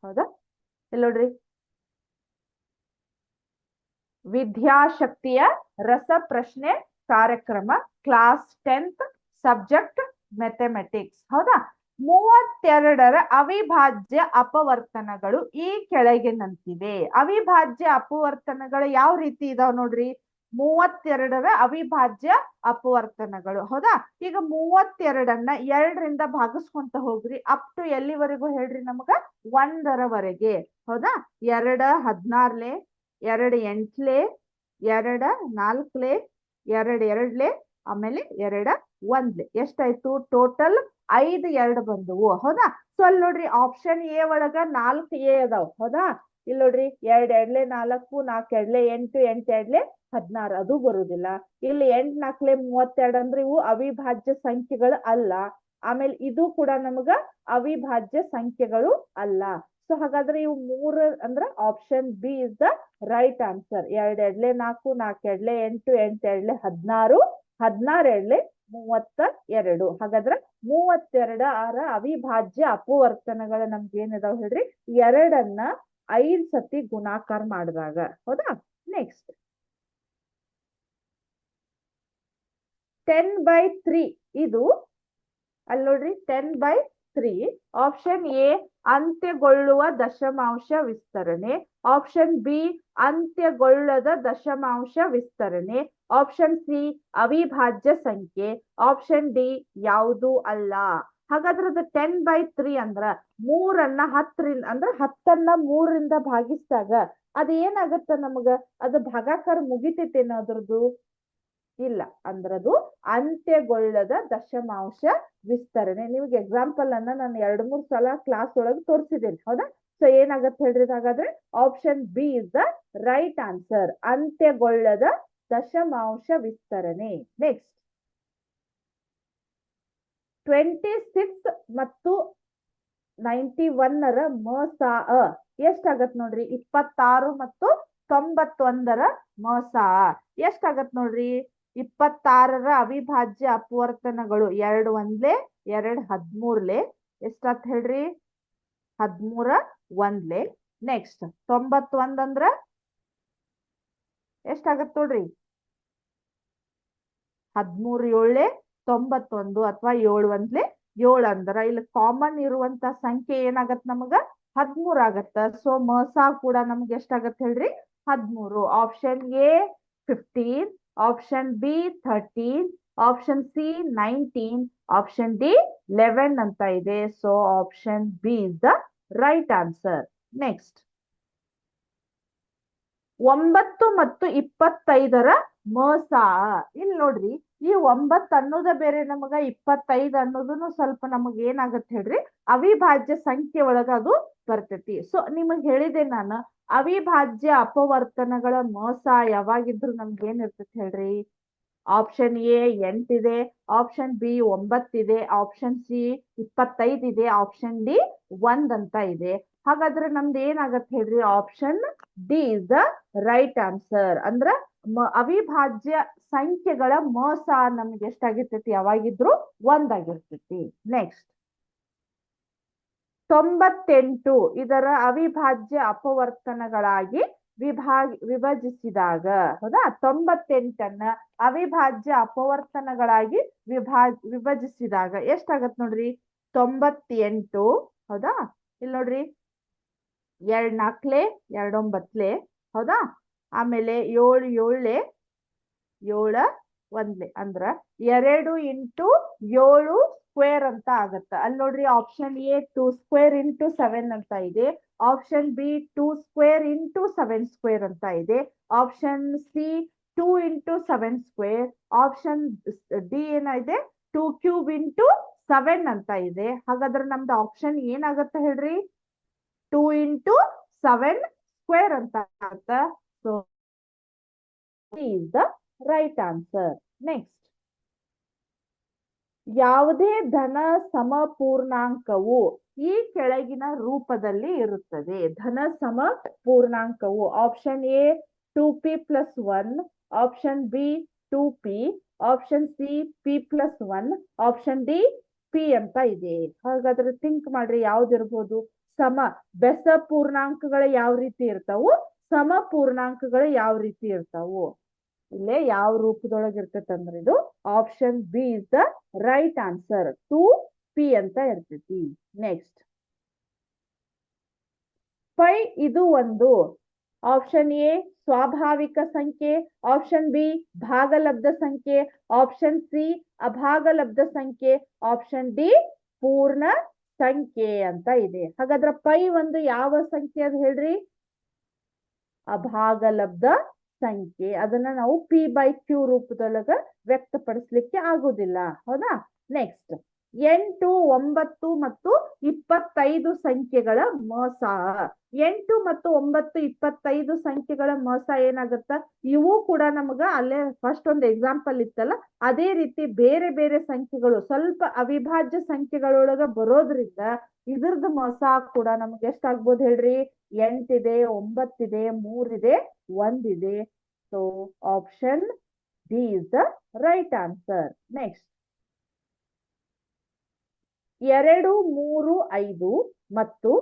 ಹೌದಾ? ಇಲ್ಲಿ ನೋಡ್ರಿ, ವಿದ್ಯಾಶಕ್ತಿಯ ರಸ ಪ್ರಶ್ನೆ ಕಾರ್ಯಕ್ರಮ, ಕ್ಲಾಸ್ 10th, ಸಬ್ಜೆಕ್ಟ್ ಮ್ಯಾಥಮೆಟಿಕ್ಸ್. ಹೌದಾ? 32ರ ಅವಿಭಾಜ್ಯ ಅಪವರ್ತನಗಳು ಈ ಕೆಳಗಿನಂತಿವೆ. ಅವಿಭಾಜ್ಯ ಅಪವರ್ತನಗಳು ಯಾವ ರೀತಿ ಇದಾವ್ ನೋಡ್ರಿ. 32ರ ಅವಿಭಾಜ್ಯ ಅಪವರ್ತನಗಳು. ಹೌದಾ? ಈಗ 32ನ್ನ 2ರಿಂದ ಭಾಗಿಸ್ಕೊಂತ ಹೋಗ್ರಿ. ಅಪ್ ಟು ಎಲ್ಲಿವರೆಗೂ ಹೇಳ್ರಿ ನಮಗ? 1ರವರೆಗೆ. ಹೌದಾ? 2 16ಲೆ, 2 8ಲೆ, 2 4ಲೆ, 2 2ಲೆ, ಆಮೇಲೆ 2 1ಲೆ. ಎಷ್ಟಾಯ್ತು? ಟೋಟಲ್ 5 2 ಬಂದವು. ಹೌದಾ? ಸೊ ಅಲ್ಲಿ ನೋಡ್ರಿ ಆಪ್ಷನ್ ಎ ಒಳಗ 4 ಎ ಅದಾವ್. ಹೌದಾ? ಇಲ್ಲಿ ನೋಡ್ರಿ 2 2ಲೆ 4, 4 2ಲೆ 8, 8 2ಲೆ 16 ಅದು ಬರುದಿಲ್ಲ. ಇಲ್ಲಿ 8 4ಲೆ 32 ಅಂದ್ರೆ ಇವು ಅವಿಭಾಜ್ಯ ಸಂಖ್ಯೆಗಳು ಅಲ್ಲ. ಆಮೇಲೆ ಇದು ಕೂಡ ನಮಗ ಅವಿಭಾಜ್ಯ ಸಂಖ್ಯೆಗಳು ಅಲ್ಲ. ಸೊ ಹಾಗಾದ್ರೆ ಇವು 3 ಅಂದ್ರ option B is the right answer. 2 2ಲೆ 4, 4 2ಲೆ 8, 8 2ಲೆ 16, 16 2ಲೆ 32. ಹಾಗಾದ್ರೆ 32ರ ಅವಿಭಾಜ್ಯ ಅಪವರ್ತನಗಳು ನಮ್ಗೆ ಏನಿದಾವ್ ಹೇಳ್ರಿ? 2ನ್ನ 5 ಸತಿ ಗುಣಾಕಾರ ಮಾಡಿದಾಗ. ಹೌದಾ? ನೆಕ್ಸ್ಟ್ 10/3. ಇದು ಅಲ್ಲಿ ನೋಡ್ರಿ 10/3. ಆಪ್ಷನ್ ಎ ಅಂತ್ಯಗೊಳ್ಳುವ ದಶಮಾಂಶ ವಿಸ್ತರಣೆ. ಆಪ್ಷನ್ ಬಿ ಅಂತ್ಯಗೊಳ್ಳದ ದಶಮಾಂಶ ವಿಸ್ತರಣೆ. ಆಪ್ಷನ್ ಸಿ ಅವಿಭಾಜ್ಯ ಸಂಖ್ಯೆ. ಆಪ್ಷನ್ ಡಿ ಯಾವುದು ಅಲ್ಲ. ಹಾಗಾದ್ರೆ ಅದು 10/3 ಅಂದ್ರ 3ನ್ನ 10ರಿಂದ ಅಂದ್ರ 10ನ್ನ 3ರಿಂದ ಭಾಗಿಸಿದಾಗ ಅದ ಏನಾಗತ್ತ ನಮಗ? ಅದು ಭಾಗಾಕಾರ ಮುಗಿತೈತೇನೋ ಅದ್ರದ್ದು? ಇಲ್ಲ. ಅಂದ್ರದು ಅಂತ್ಯಗೊಳ್ಳದ ದಶಮಾಂಶ ವಿಸ್ತರಣೆ. ನಿಮ್ಗೆ ಎಕ್ಸಾಂಪಲ್ ಅನ್ನ ನಾನು 2-3 ಸಲ ಕ್ಲಾಸ್ ಒಳಗೆ ತೋರಿಸಿದ್ದೇನೆ. ಹೌದಾ? ಸೊ ಏನಾಗತ್ತೆ ಹೇಳ್ರಿ ಹಾಗಾದ್ರೆ? Option B is the right answer. ಅಂತ್ಯಗೊಳ್ಳದ ದಶಮಾಂಶ ವಿಸ್ತರಣೆ. ನೆಕ್ಸ್ಟ್ 26 ಮತ್ತು 91ರ ಮಸಾ ಎಷ್ಟಾಗತ್ ನೋಡ್ರಿ? 26 ಮತ್ತು 91ರ ಮಸಾ ಎಷ್ಟಾಗತ್ ನೋಡ್ರಿ? 26ರ ಅವಿಭಾಜ್ಯ ಅಪವರ್ತನಗಳು 2 1ಲೆ, 2 13ಲೆ. ಎಷ್ಟಾತ್ ಹೇಳ್ರಿ? 13 1ಲೆ. ನೆಕ್ಸ್ಟ್ 91 ಅಂದ್ರ ಎಷ್ಟಾಗತ್ ನೋಡ್ರಿ? 13 7ಲೆ 91 ಅಥವಾ 7 1ಲೆ 7 ಅಂದ್ರ ಇಲ್ಲಿ ಕಾಮನ್ ಇರುವಂತ ಸಂಖ್ಯೆ ಏನಾಗತ್ ನಮಗ? 13 ಆಗತ್ತ. ಸೊ ಮಸಾ ಕೂಡ ನಮ್ಗೆ ಎಷ್ಟಾಗತ್ ಹೇಳ್ರಿ? 13. Option A 15, option B 13, option C 19, option D 11 ಅಂತ ಇದೆ. So option B is the right answer. Next 9 ಮತ್ತು 25ರ ಮಸಾ. ಇಲ್ಲಿ ನೋಡ್ರಿ ಈ 9 ಅನ್ನೋದ ಬೇರೆ ನಮಗ 25 ಅನ್ನೋದನ್ನು ಸ್ವಲ್ಪ ನಮಗ ಏನಾಗತ್ತೆ ಹೇಳ್ರಿ? ಅವಿಭಾಜ್ಯ ಸಂಖ್ಯೆ ಒಳಗ ಅದು ಬರ್ತೈತಿ. ಸೊ ನಿಮಗ್ ಹೇಳಿದೆ ನಾನು ಅವಿಭಾಜ್ಯ ಅಪವರ್ತನಗಳ ಮಸಾ ಯಾವಾಗಿದ್ರು ನಮ್ಗೆ ಏನಿರ್ತೈತಿ ಹೇಳ್ರಿ? ಆಪ್ಷನ್ ಎ 8 ಇದೆ, ಆಪ್ಷನ್ ಬಿ 9 ಇದೆ, ಆಪ್ಷನ್ ಸಿ 25 ಇದೆ, ಆಪ್ಷನ್ ಡಿ 1 ಅಂತ ಇದೆ. ಹಾಗಾದ್ರೆ ನಮ್ದು ಏನಾಗತ್ತೆ ಹೇಳ್ರಿ? Option D is the right answer. ಅಂದ್ರ ಅವಿಭಾಜ್ಯ ಸಂಖ್ಯೆಗಳ ಮಸಾ ನಮ್ಗೆ ಎಷ್ಟಾಗಿರ್ತೈತಿ? ಯಾವಾಗಿದ್ರು 1 ಆಗಿರ್ತೈತಿ. ನೆಕ್ಸ್ಟ್ 98 ಇದರ ಅವಿಭಾಜ್ಯ ಅಪವರ್ತನಗಳಾಗಿ ವಿಭಜಿಸಿದಾಗ. ಹೌದಾ? 98ನ್ನ ಅವಿಭಾಜ್ಯ ಅಪವರ್ತನಗಳಾಗಿ ವಿಭಜಿಸಿದಾಗ ಎಷ್ಟಾಗತ್ ನೋಡ್ರಿ? 98. ಹೌದಾ? ಇಲ್ಲಿ ನೋಡ್ರಿ 2 4ಲೆ, 2 9ಲೆ. ಹೌದಾ? ಆಮೇಲೆ 7 7ಲೆ, 7 1ಲೆ. ಅಂದ್ರ 2 ಇಂಟು 7 ಸ್ಕ್ವೇರ್ ಅಂತ ಆಗತ್ತ. ಅಲ್ಲಿ ನೋಡ್ರಿ ಆಪ್ಷನ್ ಎ 2 ಸ್ಕ್ವೇರ್ ಇಂಟು 7 ಅಂತ ಇದೆ. Option B 2 square into 7 square ಅಂತ ಇದೆ. Option C 2 into 7 square. Option D ಏನಿದೆ? 2 ಕ್ಯೂಬ್ ಇಂಟು 7 ಅಂತ ಇದೆ. ಹಾಗಾದ್ರೆ ನಮ್ದು ಆಪ್ಷನ್ ಏನಾಗತ್ತ ಹೇಳ್ರಿ? 2 ಇಂಟು 7 ಸ್ಕ್ವೇರ್ ಅಂತ ಆಗತ್ತ. So is the right answer. Next, ಯಾವುದೇ ಧನ ಸಮಪೂರ್ಣಾಂಕವು ಈ ಕೆಳಗಿನ ರೂಪದಲ್ಲಿ ಇರುತ್ತದೆ. ಧನ ಸಮಪೂರ್ಣಾಂಕವು option A 2p + 1, option B 2p, option C p + 1, option D p ಅಂತ ಇದೆ. ಹಾಗಾದ್ರೆ ಥಿಂಕ್ ಮಾಡ್ರಿ ಯಾವ್ದಿರ್ಬೋದು? ಸಮ ಬೆಸ ಪೂರ್ಣಾಂಕಗಳು ಯಾವ ರೀತಿ ಇರ್ತಾವು? ಸಮಪೂರ್ಣಾಂಕಗಳು ಯಾವ ರೀತಿ ಇರ್ತಾವು? ಇಲ್ಲೇ ಯಾವ ರೂಪದೊಳಗೆ ಇರ್ತೈತೆ ಅಂದ್ರೆ ಇದು option B is the right answer. 2p ಅಂತ ಇರ್ತೈತಿ. ನೆಕ್ಸ್ಟ್ ಪೈ ಇದು ಒಂದು ಆಪ್ಷನ್ ಎ ಸ್ವಾಭಾವಿಕ ಸಂಖ್ಯೆ, ಆಪ್ಷನ್ ಬಿ ಭಾಗಲಬ್ಧ ಸಂಖ್ಯೆ, ಆಪ್ಷನ್ ಸಿ ಅಭಾಗಲಬ್ಧ ಸಂಖ್ಯೆ, ಆಪ್ಷನ್ ಡಿ ಪೂರ್ಣ ಸಂಖ್ಯೆ ಅಂತ ಇದೆ. ಹಾಗಾದ್ರೆ ಪೈ ಒಂದು ಯಾವ ಸಂಖ್ಯೆ ಅದು ಹೇಳ್ರಿ? ಅಭಾಗಲಬ್ಧ ಸಂಖ್ಯೆ. ಅದನ್ನ ನಾವು p/q ರೂಪದೊಳಗ ವ್ಯಕ್ತಪಡಿಸ್ಲಿಕ್ಕೆ ಆಗುದಿಲ್ಲ. ಹೌದಾ? ನೆಕ್ಸ್ಟ್ 8, 9 ಮತ್ತು 25 ಸಂಖ್ಯೆಗಳ ಮೊಸ. 8 ಮತ್ತು 9, 25 ಸಂಖ್ಯೆಗಳ ಮೊಸ ಏನಾಗುತ್ತ? ಇವು ಕೂಡ ನಮಗ ಅಲ್ಲೇ ಫಸ್ಟ್ ಒಂದು ಎಕ್ಸಾಂಪಲ್ ಇತ್ತಲ್ಲ, ಅದೇ ರೀತಿ ಬೇರೆ ಬೇರೆ ಸಂಖ್ಯೆಗಳು ಸ್ವಲ್ಪ ಅವಿಭಾಜ್ಯ ಸಂಖ್ಯೆಗಳೊಳಗ ಬರೋದ್ರಿಂದ ಇದ್ರದ್ದು ಮೊಸ ಕೂಡ ನಮ್ಗೆ ಎಷ್ಟಾಗ್ಬೋದು ಹೇಳ್ರಿ? 8 ಇದೆ, 9 ಇದೆ, 3 ಇದೆ, 1 ಇದೆ. So option D is the right answer. Next 2, 3, 5 ಮತ್ತು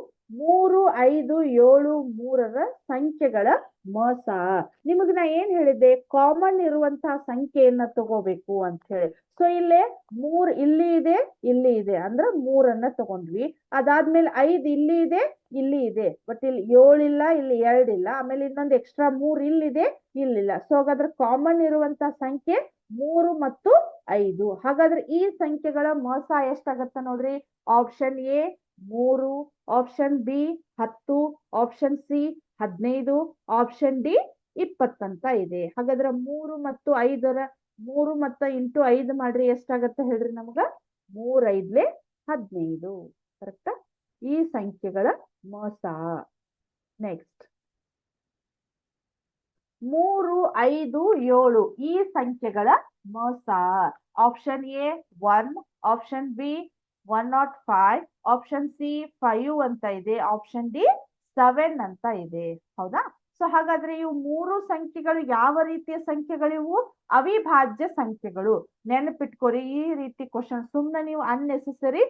3, 5, 7, 3ರ ಸಂಖ್ಯೆಗಳ ಮೊಸ. ನಿಮಗ್ ನಾ ಏನ್ ಹೇಳಿದ್ದೆ? ಕಾಮನ್ ಇರುವಂತಹ ಸಂಖ್ಯೆಯನ್ನ ತಗೋಬೇಕು ಅಂತ ಹೇಳಿ. ಸೊ ಇಲ್ಲೇ 3 ಇಲ್ಲಿ ಇದೆ, ಇಲ್ಲಿ ಇದೆ, ಅಂದ್ರೆ 3ಅನ್ನ ತಗೊಂಡ್ವಿ. ಅದಾದ್ಮೇಲೆ 5 ಇಲ್ಲಿ ಇದೆ, ಇಲ್ಲಿ ಇದೆ, ಬಟ್ ಇಲ್ಲಿ 7 ಇಲ್ಲ, ಇಲ್ಲಿ 2 ಇಲ್ಲ, ಆಮೇಲೆ ಇನ್ನೊಂದು ಎಕ್ಸ್ಟ್ರಾ 3 ಇಲ್ಲಿದೆ, ಇಲ್ಲಿಲ್ಲ. ಸೊ ಹಾಗಾದ್ರೆ ಕಾಮನ್ ಇರುವಂತಹ ಸಂಖ್ಯೆ 3 ಮತ್ತು 5. ಹಾಗಾದ್ರೆ ಈ ಸಂಖ್ಯೆಗಳ ಮೊಸ ಎಷ್ಟಾಗತ್ತ ನೋಡ್ರಿ? Option A 3, option B 10, option C 15, option D 20 ಅಂತ ಇದೆ. ಹಾಗಾದ್ರೆ 3 ಮತ್ತು 5ರ 3 ಮತ್ತು ಇಂಟು 5 ಮಾಡ್ರಿ, ಎಷ್ಟಾಗತ್ತ ಹೇಳ್ರಿ ನಮಗ? 3 5 15. ಕರೆಕ್ಟಾ? ಈ ಸಂಖ್ಯೆಗಳ ಮೊಸ. ನೆಕ್ಸ್ಟ್ 3, 5, 7 ಈ ಸಂಖ್ಯೆಗಳ ಮೊಸ. Option A 1, option B 105, option C 5 ಅಂತ ಇದೆ, ಆಪ್ಷನ್ ಡಿ 7 ಅಂತ ಇದೆ. ಹೌದಾ? ಸೊ ಹಾಗಾದ್ರೆ ಇವು 3 ಸಂಖ್ಯೆಗಳು ಯಾವ ರೀತಿಯ ಸಂಖ್ಯೆಗಳಿವು? ಅವಿಭಾಜ್ಯ ಸಂಖ್ಯೆಗಳು. ನೆನಪಿಟ್ಕೋರಿ, ಈ ರೀತಿ ಕ್ವಶನ್ ಸುಮ್ಮನೆ ನೀವು ಅನ್ನೆಸೆಸರಿ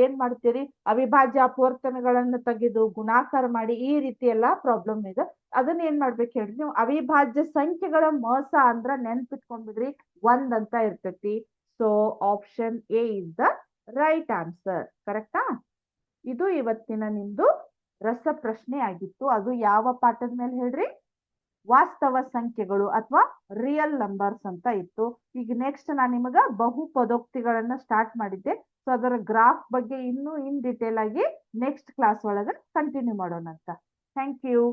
ಏನ್ ಮಾಡ್ತೀರಿ? ಅವಿಭಾಜ್ಯ ಅಪವರ್ತನಗಳನ್ನ ತೆಗೆದು ಗುಣಾಕಾರ ಮಾಡಿ ಈ ರೀತಿ ಎಲ್ಲಾ ಪ್ರಾಬ್ಲಮ್ ಇದೆ. ಅದನ್ನ ಏನ್ ಮಾಡ್ಬೇಕು ಹೇಳ್ರಿ ನೀವು? ಅವಿಭಾಜ್ಯ ಸಂಖ್ಯೆಗಳ ಮೊಸ ಅಂದ್ರ ನೆನ್ಪಿಟ್ಕೊಂಡ್ಬಿಡ್ರಿ, 1 ಅಂತ ಇರ್ತೈತಿ. So option A is the right answer. ಕರೆಕ್ಟಾ? ಇದು ಇವತ್ತಿನ ನಿಮ್ದು ರಸಪ್ರಶ್ನೆ ಆಗಿತ್ತು. ಅದು ಯಾವ ಪಾಠದ ಮೇಲೆ ಹೇಳ್ರಿ? ವಾಸ್ತವ ಸಂಖ್ಯೆಗಳು ಅಥವಾ ರಿಯಲ್ ನಂಬರ್ಸ್ ಅಂತ ಇತ್ತು. ಈಗ ನೆಕ್ಸ್ಟ್ ನಾನು ನಿಮಗ ಬಹು ಪದೋಕ್ತಿಗಳನ್ನ ಸ್ಟಾರ್ಟ್ ಮಾಡಿದ್ದೆ. ಸೊ ಅದರ ಗ್ರಾಫ್ ಬಗ್ಗೆ ಇನ್ನೂ ಇನ್ ಡಿಟೇಲ್ ಆಗಿ ನೆಕ್ಸ್ಟ್ ಕ್ಲಾಸ್ ಒಳಗ ಕಂಟಿನ್ಯೂ ಮಾಡೋಣ ಅಂತ. Thank you.